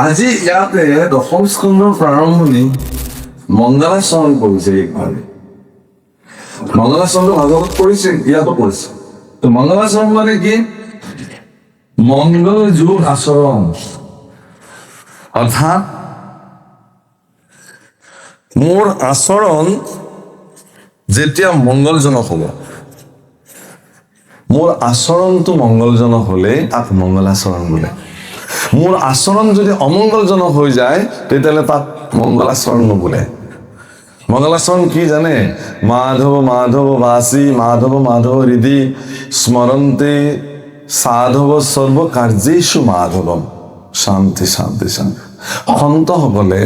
আজি ইয়াতে দশম স্কন্ধৰ প্ৰাৰম্ভণি মংগলাচৰণ কৰিছে। এইভাবে মংগলাচৰণটো ভাগৱত কৰিছে, ইয়াতো কৰিছে। তো মংগলাচৰণ মানে কি? মংগল যোগ আচৰণ, অৰ্থাৎ মোৰ আচৰণ যেতিয়া মংগলজনক হ'ব, মোৰ আচৰণটো মংগলজনক হলে তাক মংগলাচৰণ বোলে। মোৰ আচৰণ যদি অমংগলজনক হৈ যায় তেতিয়াহ'লে তাক মংগলাচৰণ নোবোলে। মংগলাচৰণ কি জানে? মাধৱ মাধৱ বাসী মাধৱ মাধৱ হৃদি স্মৰন্তে সাধৱ সৰ্ব কাৰ্যেষু মাধৱম। শান্তি শান্তি শান্তি। সন্তসকলে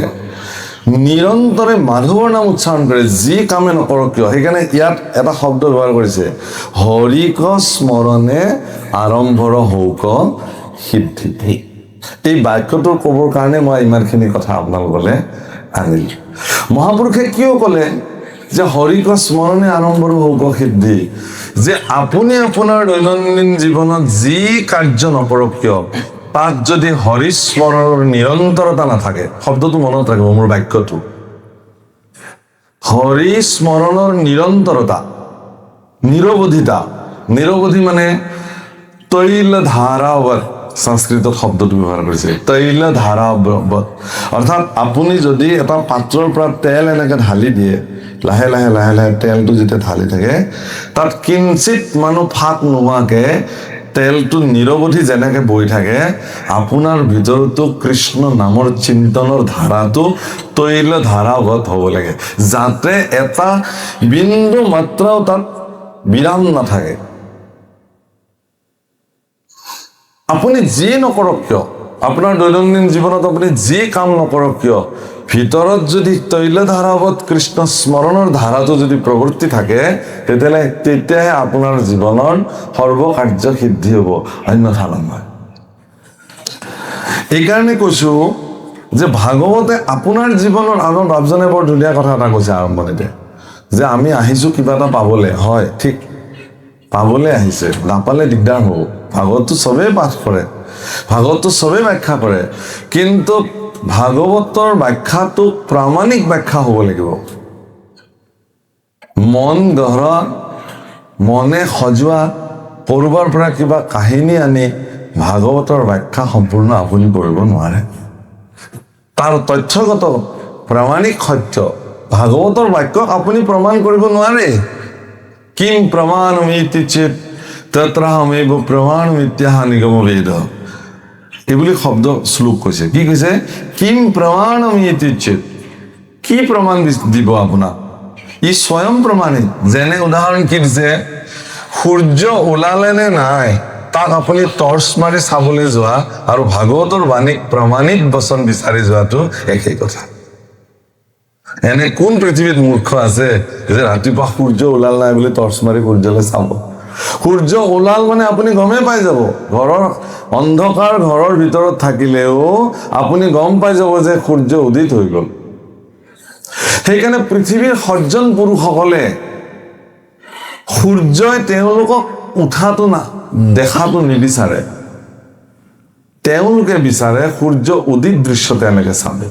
নিৰন্তৰে মাধৱৰ নাম উচ্চাৰণ কৰে, যি কামে নকৰক কিয়। সেইকাৰণে ইয়াত এটা শব্দ ব্যৱহাৰ কৰিছে, হৰিক স্মৰণে আৰম্ভৰ হৌক সিদ্ধি। এই বাক্যটো ক'বৰ কাৰণে মই ইমানখিনি কথা আপোনালোকলৈ আনিলো। মহাপুৰুষে কিয় ক'লে যে হৰিক স্মৰণে আৰম্ভৰ হৌক সিদ্ধি? যে আপুনি আপোনাৰ দৈনন্দিন জীৱনত যি কাৰ্য নকৰক কিয়, তাত যদি হৰিস্মৰণৰ নিৰন্তৰতা নাথাকে, শব্দটো মনত ৰাখিব মোৰ বাক্যটো, হৰিস্মৰণৰ নিৰন্তৰতা, নিৰৱধিতা। নিৰৱধি মানে তৈল ধাৰাৱত, সংস্কৃতত শব্দটো ব্যৱহাৰ কৰিছে, তৈল ধাৰাৱত। অৰ্থাৎ আপুনি যদি এটা পাত্ৰৰ পৰা তেল এনেকে ঢালি দিয়ে, লাহে লাহে লাহে লাহে তেলটো যেতিয়া ঢালি থাকে, তাত কিঞ্চিত মানুহ ফাক নোহোৱাকে তেলটো নিৰৱধি যেনেকে বৈ থাকে, আপোনাৰ ভিতৰতো কৃষ্ণ নামৰ চিন্তনৰ ধাৰাটো তৈল ধাৰাৱত হ'ব লাগে, যাতে এটা বিন্দু মাত্ৰাও তাত বিৰাম নাথাকে। আপুনি যি নকৰক কিয়, আপোনাৰ দৈনন্দিন জীৱনত আপুনি যি কাম নকৰক কিয়, ভিতৰত যদি তৈল ধাৰাৱত কৃষ্ণ স্মৰণৰ ধাৰাটো যদি প্ৰৱৃত্তি থাকে, তেতিয়াহে আপোনাৰ জীৱনৰ সৰ্বকাৰ্য সিদ্ধি হ'ব, অন্যথা নহয়। এইকাৰণে কৈছো যে ভাগৱতে আপোনাৰ জীৱনৰ, আমাৰ বাপজনে বৰ ধুনীয়া কথা এটা কৈছে আৰম্ভণিতে, যে আমি আহিছো কিবা এটা পাবলে। হয়, ঠিক, পাবলৈ আহিছে, নাপালে দিগদাৰ হ'ব। ভাগৱতটো চবেই পাঠ কৰে, ভাগৱতটো চবেই ব্যাখ্যা কৰে, কিন্তু ভাগৱতৰ ব্যাখ্যাটো প্ৰামাণিক ব্যাখ্যা হ'ব লাগিব। মন গঢ়া, মনে সজোৱা, কৰবাৰ পৰা কিবা কাহিনী আনি ভাগৱতৰ ব্যাখ্যা সম্পূৰ্ণ আপুনি কৰিব নোৱাৰে। তাৰ তথ্যগত প্ৰামাণিক সত্য ভাগৱতৰ বাক্যক আপুনি প্ৰমাণ কৰিব নোৱাৰে। কিম প্ৰমাণমিতি চেত তত্ৰাহমেব প্ৰমাণমিত্যাহ নিগম বেদ, এইবুলি শব্দ শ্লোক কৈছে। কি কৈছে? কিম প্ৰমাণমিতি চেত, কি প্ৰমাণ দিব আপোনাক? ই স্বয়ং প্ৰমাণিত। যেনে উদাহৰণ কি দিছে, সূৰ্য ওলালে নে নাই তাক আপুনি টৰ্চ মাৰি চাবলৈ যোৱা আৰু ভাগৱতৰ বাণীক প্ৰমাণিত বচন বিচাৰি যোৱাটো একেই কথা। এনে কোন পৃথিৱীত মূৰ্খ আছে যে ৰাতিপুৱা সূৰ্য ওলাল নাই বুলি টৰ্চ মাৰি সূৰ্যলৈ চাব? সূৰ্য ওলাল মানে আপুনি গমেই পাই যাব। ঘৰৰ অন্ধকাৰ ঘৰৰ ভিতৰত থাকিলেও আপুনি গম পাই যাব যে সূৰ্য উদিত হৈ গল। সেইকাৰণে পৃথিৱীৰ সজ্জন পুৰুষসকলে সূৰ্যই তেওঁলোকক উঠাটো দেখাটো নিবিচাৰে, তেওঁলোকে বিচাৰে সূৰ্য উদিত দৃশ্য তেওঁলোকে চাবে।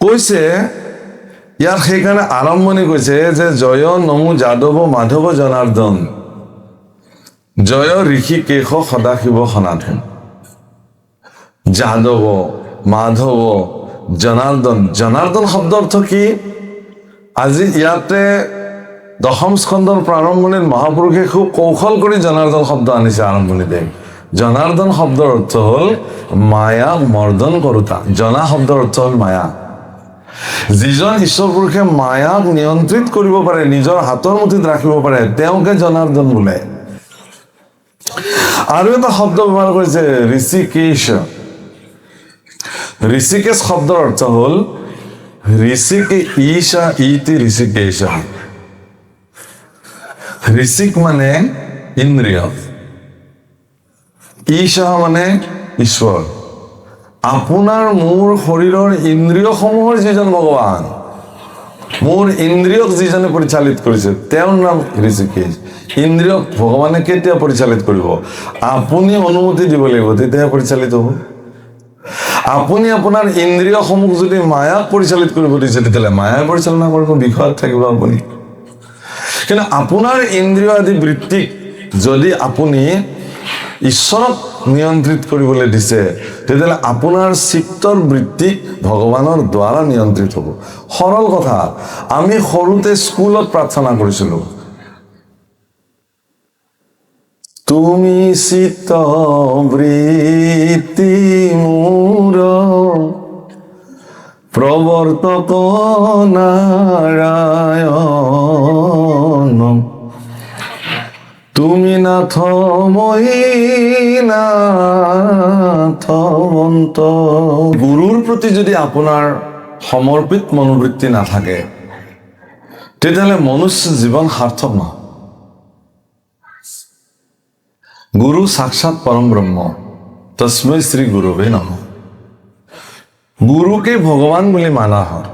কৈছে ইয়াৰ সেইকাৰণে আৰম্ভণি কৈছে যে জয় নমো যাদৱ মাধৱ জনাৰ্দন, জয় ঋষিকেশ সদাশিৱ সনাতন। যাদৱ, মাধৱ, জনাৰ্দন। জনাৰ্দন শব্দ অৰ্থ কি? আজি ইয়াতে দশম স্কন্ধৰ প্ৰাৰম্ভণিত মহাপুৰুষে খুব কৌশল কৰি জনাৰ্দন শব্দ আনিছে আৰম্ভণিতে। জনাৰ্দন শব্দৰ অৰ্থ হল মায়া মৰ্দন কৰোতা। জনা শব্দৰ অৰ্থ হল মায়া। যিজন ঈশ্বৰ পুৰুষে মায়াক নিয়ন্ত্ৰিত কৰিব পাৰে, নিজৰ হাতৰ মুঠিত ৰাখিব পাৰে, তেওঁকে জনাৰ্দন বোলে। আৰু এটা শব্দ ব্যৱহাৰ কৰিছে ঋষিকেশ। ঋষিকেশ শব্দৰ অৰ্থ হল ঋষিকে ঈশা ইতি ঋষিকেশ। ঋষিক মানে ইন্দ্ৰিয়, ঈশা মানে ঈশ্বৰ। আপোনাৰ মোৰ শৰীৰৰ ইন্দ্ৰিয়সমূহৰ যিজন ভগৱান, মোৰ ইন্দ্ৰিয়ক যিজনে পৰিচালিত কৰিছে তেওঁৰ নাম ঋষিকেশ। ইন্দ্ৰিয়ক ভগৱানে কেতিয়া পৰিচালিত কৰিব? আপুনি অনুমতি দিব লাগিব, তেতিয়াহে পৰিচালিত হ'ব। আপুনি আপোনাৰ ইন্দ্ৰিয়সমূহ যদি মায়াক পৰিচালিত কৰিব দিছে তেতিয়াহ'লে মায়াই পৰিচালনা কৰিব, বিষয়ত থাকিব আপুনি। কিন্তু আপোনাৰ ইন্দ্ৰিয় আদি বৃত্তিক যদি আপুনি ঈশ্বৰক নিয়ন্ত্ৰিত কৰিবলৈ দিছে তেতিয়াহ'লে আপোনাৰ চিত্তৰ বৃত্তি ভগৱানৰ দ্বাৰা নিয়ন্ত্ৰিত হ'ব। সৰল কথা, আমি সৰুতে স্কুলত প্ৰাৰ্থনা কৰিছিলোঁ, তুমি চিত্ত বৃত্তি মোৰ প্ৰৱৰ্তক নাৰায়ণ, তুমি নাথ মই নাথৱন্ত। গুৰুৰ প্ৰতি যদি আপোনাৰ সমৰ্পিত মনোবৃত্তি নাথাকে তেতিয়াহ'লে মনুষ্য জীৱন সাৰ্থক নহয়। গুৰু সাক্ষাৎ পৰম ব্ৰহ্ম, তস্मै শ্ৰী গুৰুৱে নমঃ। গুৰুকে ভগৱান বুলি মানা হয়।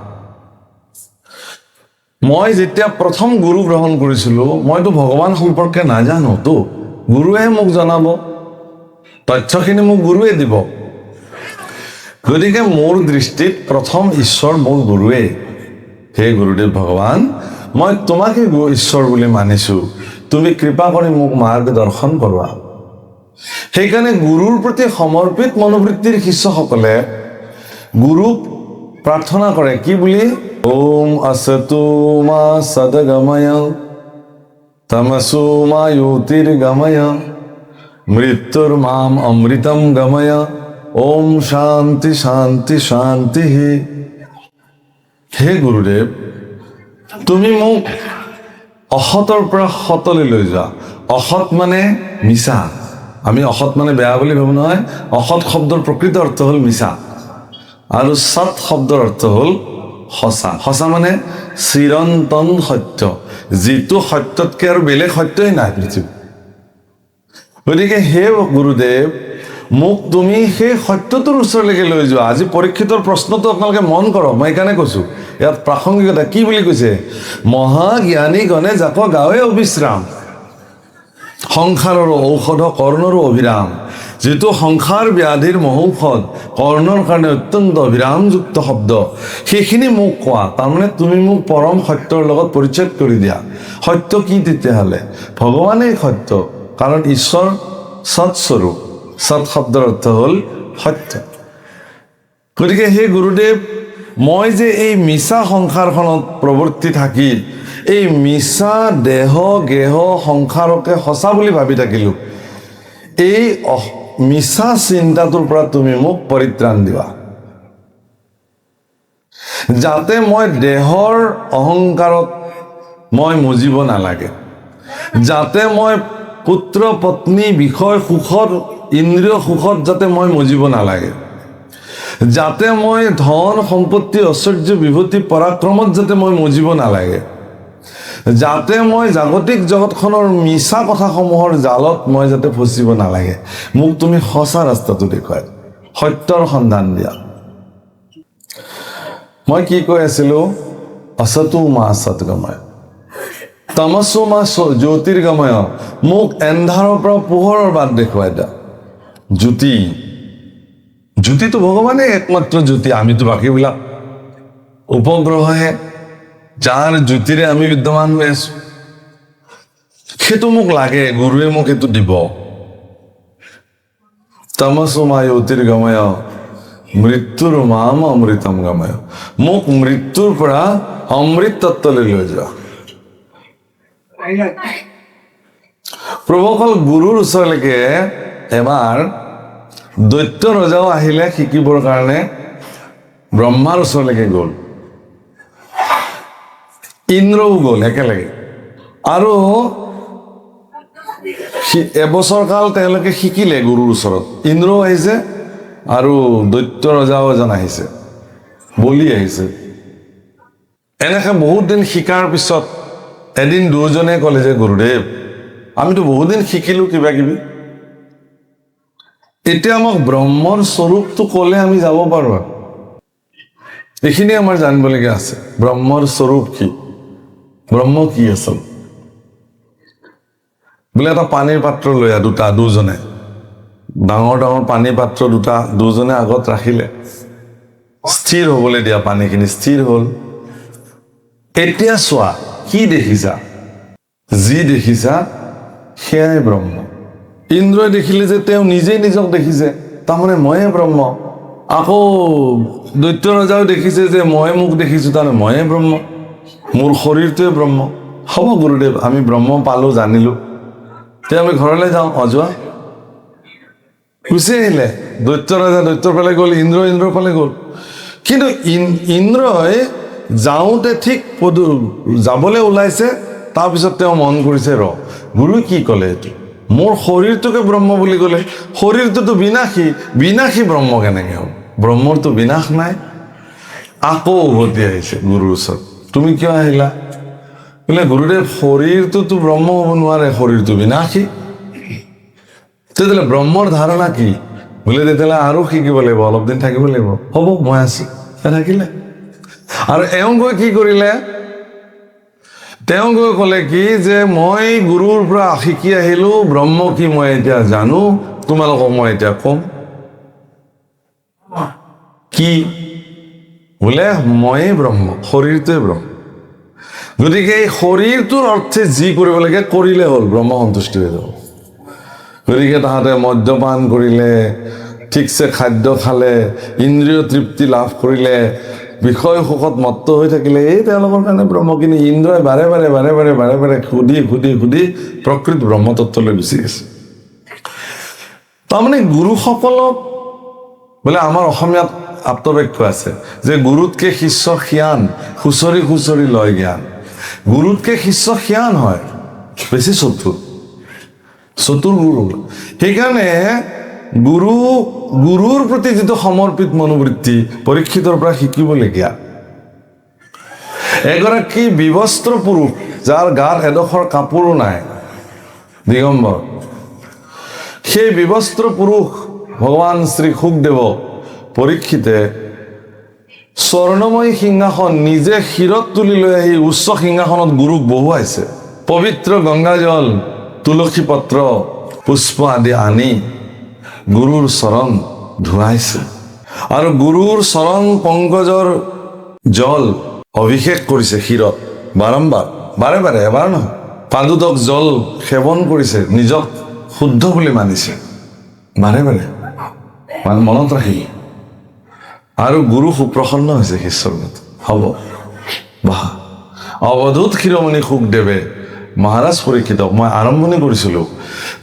মই যেতিয়া প্ৰথম গুৰু গ্ৰহণ কৰিছিলোঁ মইতো ভগৱান সম্পৰ্কে নাজানোতো, গুৰুৱে মোক জনাব, তথ্যখিনি মোক গুৰুৱে দিব। গতিকে মোৰ দৃষ্টিত প্ৰথম ঈশ্বৰ মোৰ গুৰুৱে। হে গুৰুদেৱ ভগৱান, মই তোমাকে ঈশ্বৰ বুলি মানিছো, তুমি কৃপা কৰি মোক মাৰ্গদৰ্শন কৰোৱা। সেইকাৰণে গুৰুৰ প্ৰতি সমৰ্পিত মনোবৃত্তিৰ শিষ্যসকলে গুৰুক প্ৰাৰ্থনা কৰে কি বুলি? ওম আসতু মা সদগময় তমসু মা জ্যোতিৰ্গময় মৃত্যুৰ মাম অমৃতম গময় ওম শান্তি শান্তি শান্তি। হে গুৰুদেৱ, তুমি মোক অসতৰ পৰা সতলৈ লৈ যোৱা। অসৎ মানে মিছা, আমি অসৎ মানে বেয়া বুলি ভাবো নহয়। অসৎ শব্দৰ প্ৰকৃত অৰ্থ হ'ল মিছা, আৰু সৎ শব্দৰ অৰ্থ হ'ল সঁচা। সঁচা মানে চিৰন্তন সত্য, যিটো সত্যতকৈ আৰু বেলেগ সত্যই নাই পৃথিৱীত। গতিকে হে গুৰুদেৱ, মোক তুমি সেই সত্যটোৰ ওচৰলৈকে লৈ যোৱা। আজি পৰীক্ষিতৰ প্ৰশ্নটো আপোনালোকে মন কৰক, মই সেইকাৰণে কৈছো ইয়াত প্ৰাসংগিকতা কি বুলি কৈছে? মহাজ্ঞানীগণে যাক গাৱে অবিশ্ৰাম, সংসাৰৰ ঔষধ কৰ্ণৰো অভিৰাম। যিটো সংসাৰ ব্যাধিৰ মহৌষধ, কৰ্ণৰ কাৰণে অত্যন্ত অভিৰামযুক্ত শব্দ, সেইখিনি মোক কোৱা। তাৰমানে তুমি মোক পৰম সত্যৰ লগত পৰিচয় কৰি দিয়া। সত্য কি তেতিয়াহ'লে? ভগৱানেই সত্য, কাৰণ ঈশ্বৰ সৎস্বৰূপ। সৎ শব্দৰ অৰ্থ হ'ল সত্য। গতিকে সেই গুৰুদেৱ, মই যে এই মিছা সংসাৰখনত প্ৰৱৰ্তি থাকি এই মিছা দেহ গেহ সংসাৰকে সঁচা বুলি ভাবি থাকিলো, এই মিছা চিন্তাটোৰ পৰা তুমি মোক পৰিত্ৰাণ দিবা, যাতে মই দেহৰ অহংকাৰত মই মজিব নালাগে, যাতে মই পুত্ৰ পত্নী বিষয় সুখৰ ইন্দ্ৰিয় সুখত যাতে মই মজিব নালাগে, যাতে মই ধন সম্পত্তি ঐশ্বৰ্য বিভূতি পৰাক্ৰমত যাতে মই মজিব নালাগে, যাতে মই জাগতিক জগতখনৰ মিছা কথাসমূহৰ জালত মই যাতে ফচিব নালাগে। মোক তুমি সঁচা ৰাস্তাটো দেখুৱাই সত্যৰ সন্ধান দিয়া। মই কি কৈ আছিলো? আসতু মা সৎগময় তমসু মা জ্যোতিৰ্গময়, মোক এন্ধাৰৰ পৰা পোহৰৰ বাট দেখুৱাই দিয়া। জ্যোতি, জ্যোতিটো ভগৱানেই একমাত্ৰ জ্যোতি, আমিতো বাকীবিলাক উপগ্ৰহহে, যাৰ জ্যোতিৰে আমি বিদ্যমান হৈ আছো। সেইটো মোক লাগে, গুৰুৱে মোক সেইটো দিব। তমসু মা জ্যোতিৰ্গময় মৃত্যুৰ মাম অমৃতম গময়, মোক মৃত্যুৰ পৰা অমৃত তত্ত্বলৈ লৈ যোৱা। প্ৰভুসকল, গুৰুৰ ওচৰলৈকে এবাৰ দৈত্য ৰজাও আহিলে শিকিবৰ কাৰণে, ব্ৰহ্মাৰ ওচৰলৈকে গ'ল, ইন্দ্ৰও গ'ল একেলগে, আৰু এবছৰ কাল তেওঁলোকে শিকিলে গুৰুৰ ওচৰত। ইন্দ্ৰও আহিছে আৰু দৈত্য ৰজাও এজন আহিছে, বলি আহিছে। এনেকে বহুত দিন শিকাৰ পিছত এদিন দুজনে ক'লে যে গুৰুদেৱ, আমিতো বহুত দিন শিকিলো কিবা কিবি, এতিয়া আমাক ব্ৰহ্মৰ স্বৰূপটো ক'লে আমি যাব পাৰো। এইখিনি আমাৰ জানিবলগীয়া আছে। ব্ৰহ্মৰ স্বৰূপ কি, ব্ৰহ্ম কি আচল? বোলে এটা পানীৰ পাত্ৰ লৈ দুজনে ডাঙৰ ডাঙৰ পানী পাত্ৰ দুজনে আগত ৰাখিলে, স্থিৰ হ'বলৈ দিয়া, পানীখিনি স্থিৰ হ'ল। এতিয়া চোৱা, কি দেখিছা? যি দেখিছা সেয়াই ব্ৰহ্ম। ইন্দ্ৰই দেখিলে যে তেওঁ নিজেই নিজক দেখিছে, তাৰমানে ময়ে ব্ৰহ্ম। আকৌ দৈত্য ৰজাও দেখিছে যে মই মোক দেখিছো, তাৰমানে ময়ে ব্ৰহ্ম, মোৰ শৰীৰটোৱে ব্ৰহ্ম। হ'ব গুৰুদেৱ, আমি ব্ৰহ্ম পালো, জানিলো, এতিয়া আমি ঘৰলৈ যাওঁ। অযোৱা, গুচি আহিলে। দৈত্য ৰজা দৈত্যৰ ফালে গ'ল, ইন্দ্ৰৰ ফালে গ'ল। কিন্তু ইন্দ্ৰই যাওঁতে ঠিক যাবলৈ ওলাইছে, তাৰপিছত তেওঁ মন কৰিছে, গুৰুৱে কি ক'লে, এইটো মোৰ শৰীৰটোকে ব্ৰহ্ম বুলি ক'লে, শৰীৰটোতো বিনাশী ব্ৰহ্ম কেনেকে হ'ল? ব্ৰহ্মৰতো বিনাশ নাই। আকৌ উভতি আহিছে গুৰুৰ ওচৰত, তুমি কিয় আহিলা? বোলে গুৰুদেৱ, শৰীৰটোতো ব্ৰহ্ম হ'ব নোৱাৰে, শৰীৰটো বিনাশী। তেতিয়াহ'লে ব্ৰহ্মৰ ধাৰণা কি? বোলে তেতিয়াহ'লে আৰু শিকিব লাগিব, অলপ দিন থাকিব লাগিব। হ'ব, মই আছো। থাকিলে আৰু এওঁ গৈ কি কৰিলে? তেওঁ গৈ ক'লে কি যে মই গুৰুৰ পৰা শিকি আহিলো, ব্ৰহ্ম কি মই এতিয়া জানো, তোমালোকক মই এতিয়া কম। কি? বোলে ময়ে ব্ৰহ্ম, শৰীৰটোৱে ব্ৰহ্ম। গতিকে এই শৰীৰটোৰ অৰ্থে যি কৰিব লাগে কৰিলে হ'ল, ব্ৰহ্ম সন্তুষ্টি হৈ যাব। গতিকে তাহাঁতে মদ্যপান কৰিলে, ঠিকছে খাদ্য খালে, ইন্দ্ৰিয় তৃপ্তি লাভ কৰিলে, বিষয় সুখত মত্ত হৈ থাকিলে, এই তেওঁলোকৰ কাৰণে ব্ৰহ্ম। কিন্তু ইন্দ্ৰই বাৰে বাৰে সুধি প্ৰকৃত ব্ৰহ্মতত্ত্বলৈ গুচি গৈছে। তাৰমানে গুৰুসকলক বোলে, আমাৰ অসমীয়াত আপ্তবাক্য আছে যে গুৰুতকে শিষ্য সিয়ান, খুচৰি লয় জ্ঞান। গুৰুতকে শিষ্য সিয়ান হয়, বেছি চতুৰ গুৰু। সেইকাৰণে গুৰুৰ প্ৰতি যিটো সমৰ্পিত মনোবৃত্তি পৰীক্ষিতৰ পৰা শিকিবলগীয়া। এগৰাকী বিবস্ত্ৰ পুৰুষ, যাৰ গাত এডোখৰ কাপোৰো নাই, দিগম্বৰ, সেই বিবস্ত্ৰ পুৰুষ ভগৱান শ্ৰী শুকদেৱক পৰীক্ষিতে স্বৰ্ণময়ী সিংহাসন নিজে শিৰত তুলি লৈ আহি উচ্চ সিংহাসনত গুৰুক বহুৱাইছে। পবিত্ৰ গংগাজল, তুলসী পত্ৰ, পুষ্প আদি আনি গুৰুৰ চৰণ ধুৱাইছে আৰু গুৰুৰ চৰণ পংকজৰ জল অভিষেক কৰিছে শিৰত, বাৰে এবাৰ নহয়। পাদুদক জল সেৱন কৰিছে, নিজক শুদ্ধ বুলি মানিছে, বাৰে মনত ৰাখিব। আৰু গুৰু সুপ্ৰসন্ন হৈছে শিষ্যৰ মত। হ'ব বাহ, অৱধূত শিৰোমণি শুকদেৱে মহাৰাজ পৰীক্ষিতক, মই আৰম্ভণি কৰিছিলো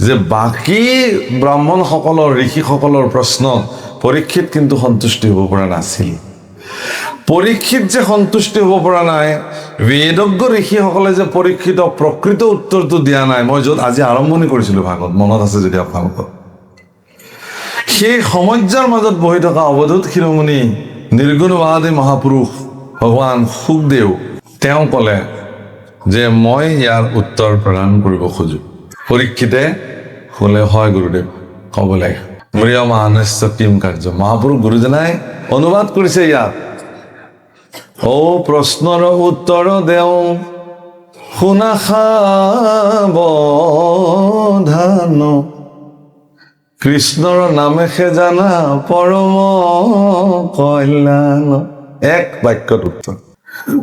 যে বাকী ব্ৰাহ্মণসকলৰ, ঋষিসকলৰ প্ৰশ্ন পৰীক্ষিত কিন্তু সন্তুষ্টি হ'ব পৰা নাছিল। পৰীক্ষিত যে সন্তুষ্টি হ'ব পৰা নাই, বেদজ্ঞ ঋষিসকলে যে পৰীক্ষিতক প্ৰকৃত উত্তৰটো দিয়া নাই, মই য'ত আজি আৰম্ভণি কৰিছিলো ভাগত, মনত আছে যদি আপোনালোকৰ, সেই সমস্যাৰ মাজত বহি থকা অৱধূত শিৰোমণি নিৰ্গুণবাদী মহাপুৰুষ ভগৱান শুকদেৱ, তেওঁ ক'লে যে মই ইয়াৰ উত্তৰ প্ৰদান কৰিব খোজো। পৰীক্ষিতে ক'লে, হয় গুৰুদেৱ, ক'ব লাগে। মহানস্য কিম কাৰ্য। মহাপুৰুষ গুৰুজনাই অনুবাদ কৰিছে ইয়াত, প্ৰশ্নৰ উত্তৰ দেওঁ শুনা সাৱধান, কৃষ্ণৰ নামেহে জানা পৰম কল্যাণ। এক বাক্যত উত্তৰ।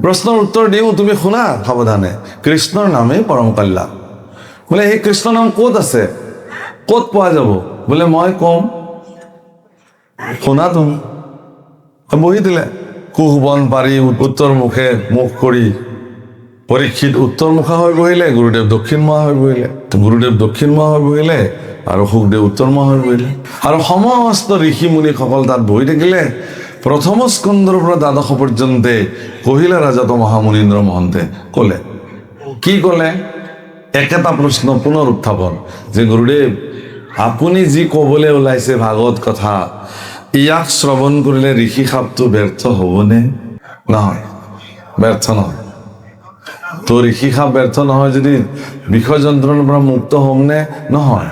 প্ৰশ্নৰ উত্তৰ দিওঁ, তুমি শুনা সাৱধানে, কৃষ্ণৰ নামেই পৰম কল্যাণ। বোলে সেই কৃষ্ণ নাম ক'ত আছে, ক'ত পোৱা যাব? বোলে মই কম, শুনা তুমি। বহি দিলে, কুশ বন পাৰি উত্তৰ মুখে মুখ কৰি পৰীক্ষিত উত্তৰ মুখা হৈ বহিলে, গুৰুদেৱ দক্ষিণমুখা হৈ বহিলে। গুৰুদেৱ দক্ষিণমুখা হৈ বহিলে আৰু শুকদেৱ উত্তৰমুখা হৈ বহিলে। আৰু সমস্ত ঋষি মুনিসকল তাত বহি থাকিলে। প্ৰথম স্কন্ধৰ পৰা দ্বাদশ পৰ্যন্তে কহিলা ৰাজত মহামুনীন্দ্ৰ মহন্তে ক'লে, কি ক'লে? একেটা প্ৰশ্ন পুনৰ উত্থাপন, যে গুৰুদেৱ, আপুনি যি ক'বলৈ ওলাইছে ভাগৱত কথা, ইয়াক শ্ৰৱণ কৰিলে ঋষি সাপটো ব্যৰ্থ হ'বনে? নহয়, ব্যৰ্থ নহয়। তো ঋষি সাপ ব্যৰ্থ নহয় যদি বিষয় যন্ত্ৰণাৰ পৰা মুক্ত হ'মনে? নহয়।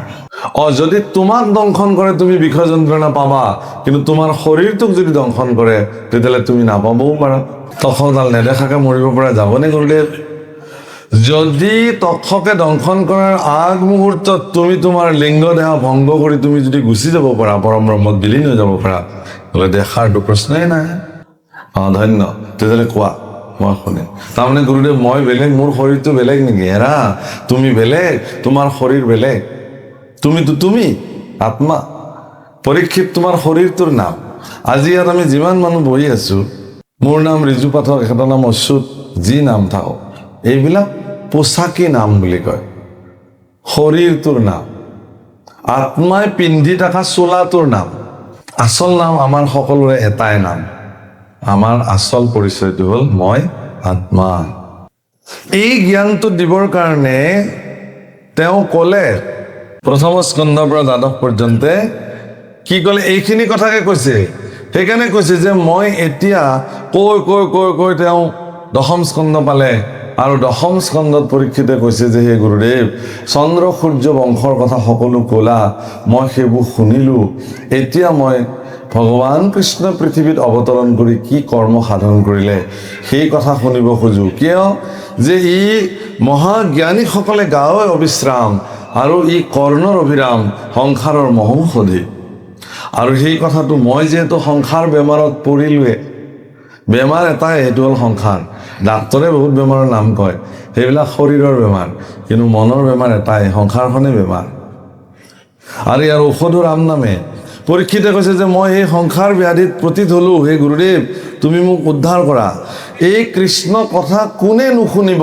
যদি তোমাক দংশন কৰে তুমি বিষয় যন্ত্ৰণা পাবা, কিন্তু তোমাৰ শৰীৰটোক যদি দংশন কৰে তেতিয়াহ'লে তুমি নাপাবও পাৰা। তখনডাল নেদেখাকে মৰিব পৰা যাবনে গুৰুদেৱ? যদি তক্ষকে দংশন কৰাৰ আগ মুহূৰ্তত তুমি তোমাৰ লিংগ দেহ ভংগ কৰি তুমি যদি গুচি যাব পাৰা, পৰম ব্ৰহ্মত বিলীন হৈ যাব পাৰা, হ'লে দেখাৰতো প্ৰশ্নই নাই। ধন্য। তেতিয়াহ'লে কোৱা, মই শুনিম। তাৰমানে গুৰুদেৱ মই বেলেগ, মোৰ শৰীৰটো বেলেগ নেকি? এৰা, তুমি বেলেগ, তোমাৰ শৰীৰ বেলেগ। তুমিতো তুমি আত্মা। পৰীক্ষিত তোমাৰ শৰীৰটোৰ নাম। আজি ইয়াত আমি যিমান মানুহ বহি আছো, মোৰ নাম ৰিজু পাঠক, এখেতৰ নাম অচ্যুত, যি নাম থাকক, এইবিলাক পোচাকী নাম বুলি কয়। শৰীৰটোৰ নাম, আত্মাই পিন্ধি থকা চোলাটোৰ নাম। আচল নাম আমাৰ সকলোৰে এটাই নাম। আমাৰ আচল পৰিচয়টো হ'ল মই আত্মা। এই জ্ঞানটো দিবৰ কাৰণে তেওঁ ক'লে প্ৰথম স্কন্ধৰ পৰা দ্বাদশ পৰ্যন্তে কি ক'লে? এইখিনি কথাকে কৈছে। সেইকাৰণে কৈছে যে মই এতিয়া কৈ কৈ কৈ কৈ তেওঁ দশম স্কন্ধ পালে, আৰু দশম স্কন্ধত পৰীক্ষিতে কৈছে যে হে গুৰুদেৱ, চন্দ্ৰ সূৰ্য বংশৰ কথা সকলো ক'লা, মই সেইবোৰ শুনিলো। এতিয়া মই ভগৱান কৃষ্ণ পৃথিৱীত অৱতৰণ কৰি কি কৰ্ম সাধন কৰিলে সেই কথা শুনিব খোজো। কিয় যে ই মহাজ্ঞানীসকলে গাৱৈ অবিশ্ৰাম, আৰু ই কৰ্ণৰ অভিৰাম, সংসাৰৰ মহৌষধি। আৰু সেই কথাটো মই যিহেতু সংসাৰ বেমাৰত পৰিলোৱে, বেমাৰ এটাই, সেইটো হ'ল সংসাৰ। ডাক্তৰে বহুত বেমাৰৰ নাম কয়, সেইবিলাক শৰীৰৰ বেমাৰ, কিন্তু মনৰ বেমাৰ এটাই, সংসাৰখনে বেমাৰ। আৰু ইয়াৰ ঔষধো ৰাম নামে। পৰীক্ষিতে কৈছে যে মই এই সংসাৰ ব্যাধিত পতিত হলো, হে গুৰুদেৱ তুমি মোক উদ্ধাৰ কৰা। এই কৃষ্ণ কথা কোনে নুশুনিব?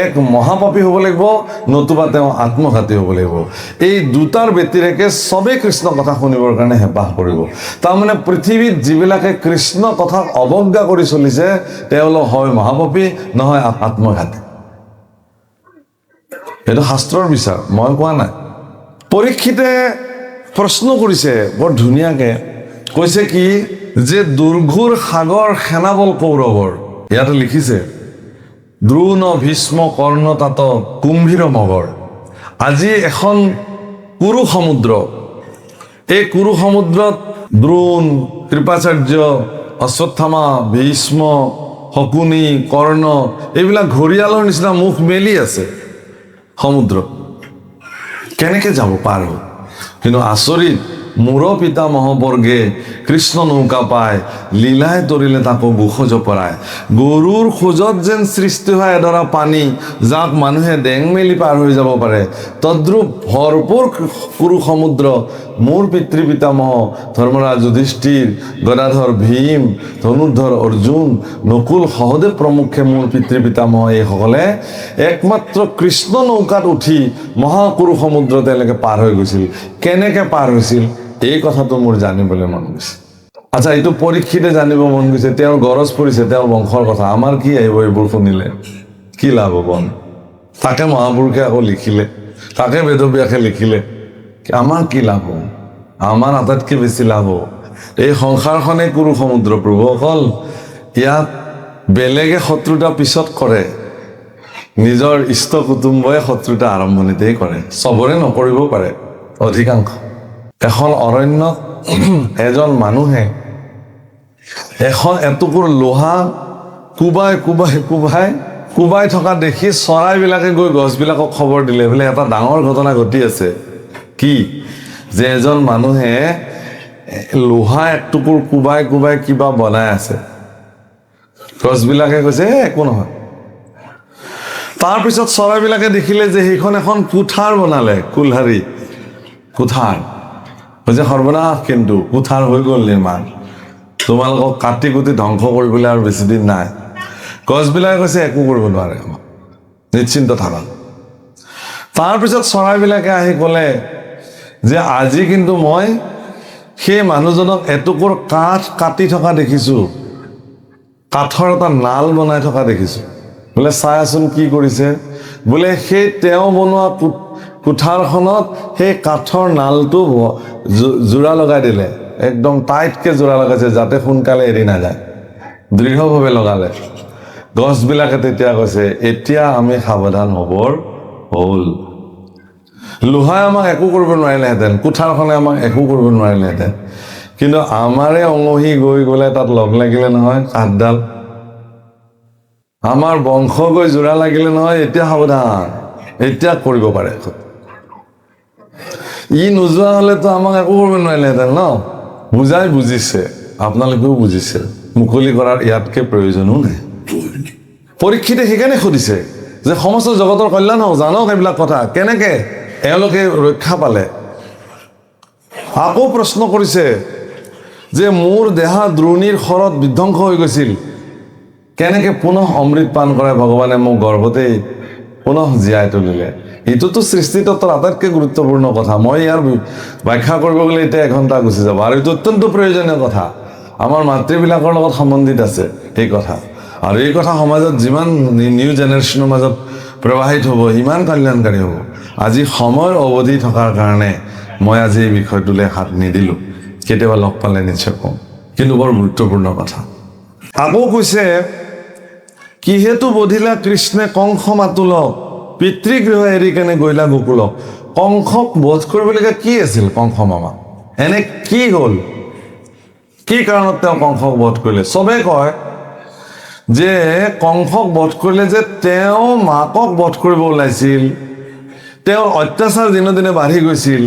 এক মহাপাপী হ'ব লাগিব, নতুবা তেওঁ আত্মঘাতী হ'ব লাগিব। এই দুটাৰ ব্যতিৰেকে চবেই কৃষ্ণ কথা শুনিবৰ কাৰণে হেঁপাহ কৰিব। তাৰমানে পৃথিৱীত যিবিলাকে কৃষ্ণ কথাক অৱজ্ঞা কৰি চলিছে, তেওঁলোক হয় মহাপাপী, নহয় আত্মঘাতী। এইটো শাস্ত্ৰৰ বিচাৰ, মই কোৱা নাই। পৰীক্ষিতে প্ৰশ্ন কৰিছে বৰ ধুনীয়াকে, কৈছে কি যে দুৰ্ঘোৰ সাগৰ সেনাবল কৌৰৱৰ, ইয়াতে লিখিছে দ্ৰোণ ভীষ্ম কৰ্ণ তাত কুম্ভীৰ মগৰ। আজি এখন কুৰু সমুদ্ৰ, এই কুৰু সমুদ্ৰত দ্ৰোণ, কৃপাচাৰ্য, অশ্বত্থামা, ভীষ্ম, শকুনি, কৰ্ণ, এইবিলাক ঘৰিয়ালৰ নিচিনা মুখ মেলি আছে সমুদ্ৰ। কেনেকে যাব পাৰ হ'ল? কিন্তু আচৰিত, মূৰ পিতা মহাবৰ্গে কৃষ্ণ নৌকা পায়, লীলাই তৰিলে তাকো গোখ জপৰায়। গৰুৰ খোজত যেন সৃষ্টি হয় এডৰা পানী, যাক মানুহে ডেং মেলি পাৰ হৈ যাব পাৰে। তদ্ৰূপ ভৰপূৰ কুৰু সমুদ্ৰ, মোৰ পিতৃ পিতামহ ধৰ্মৰাজ যুধিষ্ঠিৰ, গদাধৰ ভীম, ধনুৰ্ধৰ অৰ্জুন, নকুল সহদেৱ প্ৰমুখ্যে মোৰ পিতৃ পিতামহ এইসকলে একমাত্ৰ কৃষ্ণ নৌকাত উঠি মহাকুৰু সমুদ্ৰ তেওঁলোকে পাৰ হৈ গৈছিল। কেনেকে পাৰ হৈছিল এই কথাটো মোৰ জানিবলৈ মন গৈছে। আচ্ছা, এইটো পৰীক্ষিতে জানিব মন গৈছে, তেওঁৰ গৰজ পৰিছে, তেওঁৰ বংশৰ কথা। আমাৰ কি আহিব এইবোৰ শুনিলে? কি লাভ হ'ব? তাকে মহাপুৰুষে আকৌ লিখিলে, তাকে বেদব্যাসে লিখিলে, আমাৰ কি লাভ হ'ব? আমাৰ আটাইতকৈ বেছি লাভ হ'ব এই সংসাৰখনেই কুৰু সমুদ্ৰ প্ৰভুসকল। ইয়াত বেলেগে শত্ৰুতা পিছত কৰে, নিজৰ ইষ্ট কুটুম্বই শত্ৰুতা আৰম্ভণিতেই কৰে। চবৰে নকৰিব পাৰে, অধিকাংশ। এখন অৰণ্যত এজন মানুহে এখন এটুকুৰ লোহা কোবাই কোবাই কোবাই কোবাই থকা দেখি চৰাইবিলাকে গৈ গছবিলাকক খবৰ দিলে, বোলে এটা ডাঙৰ ঘটনা ঘটি আছে। কি? যে এজন মানুহে লোহা একটুকুৰ কোবাই কোবাই কিবা বনাই আছে। গছবিলাকে কৈছে একো নহয়। তাৰপিছত চৰাইবিলাকে দেখিলে যে সেইখন এখন কুঠাৰ বনালে, কুলহাৰী কুঠাৰ। কৈছে সৰ্বনাশ, কিন্তু কুঠাৰ হৈ গ'ল নিৰ্মাণ, তোমালোকক কাটি কুটি ধ্বংস কৰিবলৈ আৰু বেছি দিন নাই। গছবিলাকে কৈছে একো কৰিব নোৱাৰে, নিশ্চিন্ত থাকা। তাৰপিছত চৰাইবিলাকে আহি ক'লে যে আজি কিন্তু মই সেই মানুহজনক এটুকুৰ কাঠ কাটি থকা দেখিছো, কাঠৰ এটা নাল বনাই থকা দেখিছো। বোলে চাইচোন কি কৰিছে। বোলে সেই তেওঁ বনোৱা কুঠাৰখনত সেই কাঠৰ নালটো জোৰা লগাই দিলে, একদম টাইটকে জোৰা লগাইছে, যাতে সোনকালে এৰি নাযায়, দৃঢ়ভাৱে লগালে। গছবিলাকে তেতিয়া কৈছে এতিয়া আমি সাৱধান হ'বৰ হ'ল। লোহাই আমাক একো কৰিব নোৱাৰিলেহেঁতেন, কুঠাৰখনে আমাক একো কৰিব নোৱাৰিলেহেঁতেন, কিন্তু আমাৰে অঙহী গৈ গ'লে তাত লগ লাগিলে নহয় কাঠডাল। আমাৰ বংশ গৈ জোৰা লাগিলে নহয়, এতিয়া সাৱধান, এতিয়া কৰিব পাৰে। ই নোযোৱা হলেতো আমাক একো কৰিব নোৱাৰিলেহেঁতেন ন। বুজাই বুজিছে, আপোনালোকেও বুজিছে, মুকলি কৰাৰ ইয়াতকে প্ৰয়োজনো নাই। পৰীক্ষিতে সেইকাৰণে সুধিছে যে সমস্ত জগতৰ কল্যাণ হওক, জানক এইবিলাক কথা, কেনেকে এওঁলোকে ৰক্ষা পালে। আকৌ প্ৰশ্ন কৰিছে যে মোৰ দেহা দ্ৰোণীৰ শৰত বিধ্বংস হৈ গৈছিল, কেনেকে পুনঃ অমৃত পান কৰে ভগৱানে মোক গৰ্ভতেই পুনঃ জীয়াই তুলিলে। এইটোতো সৃষ্টিতত্বৰ আটাইতকৈ গুৰুত্বপূৰ্ণ কথা। মই ইয়াৰ ব্যাখ্যা কৰিব গ'লে এতিয়া এঘণ্টা গুচি যাব, আৰু এইটো অত্যন্ত প্ৰয়োজনীয় কথা, আমাৰ মাতৃবিলাকৰ লগত সম্বন্ধিত আছে এই কথা। আৰু এই কথা সমাজত যিমান নিউ জেনেৰেশ্যনৰ মাজত প্ৰবাহিত হ'ব সিমান কল্যাণকাৰী হ'ব। আজি সময়ৰ অৱধি থকাৰ কাৰণে মই আজি এই বিষয়টোলৈ হাত নিদিলোঁ, কেতিয়াবা লগ পালে নিশ্চয় কম, কিন্তু বৰ গুৰুত্বপূৰ্ণ কথা। আকৌ কৈছে কিহেতু বধিলা কৃষ্ণে কংস মাতুলক, পিতৃগৃহ এৰি কেনে গৈলা গোকুলক। কংসক বধ কৰিবলগীয়া কি আছিল কংস মামা? এনে কি হ'ল, কি কাৰণত তেওঁ কংসক বধ কৰিলে? চবে কয় যে কংসক বধ কৰিলে যে তেওঁ মাকক বধ কৰিব ওলাইছিল, তেওঁৰ অত্যাচাৰ দিনে দিনে বাঢ়ি গৈছিল।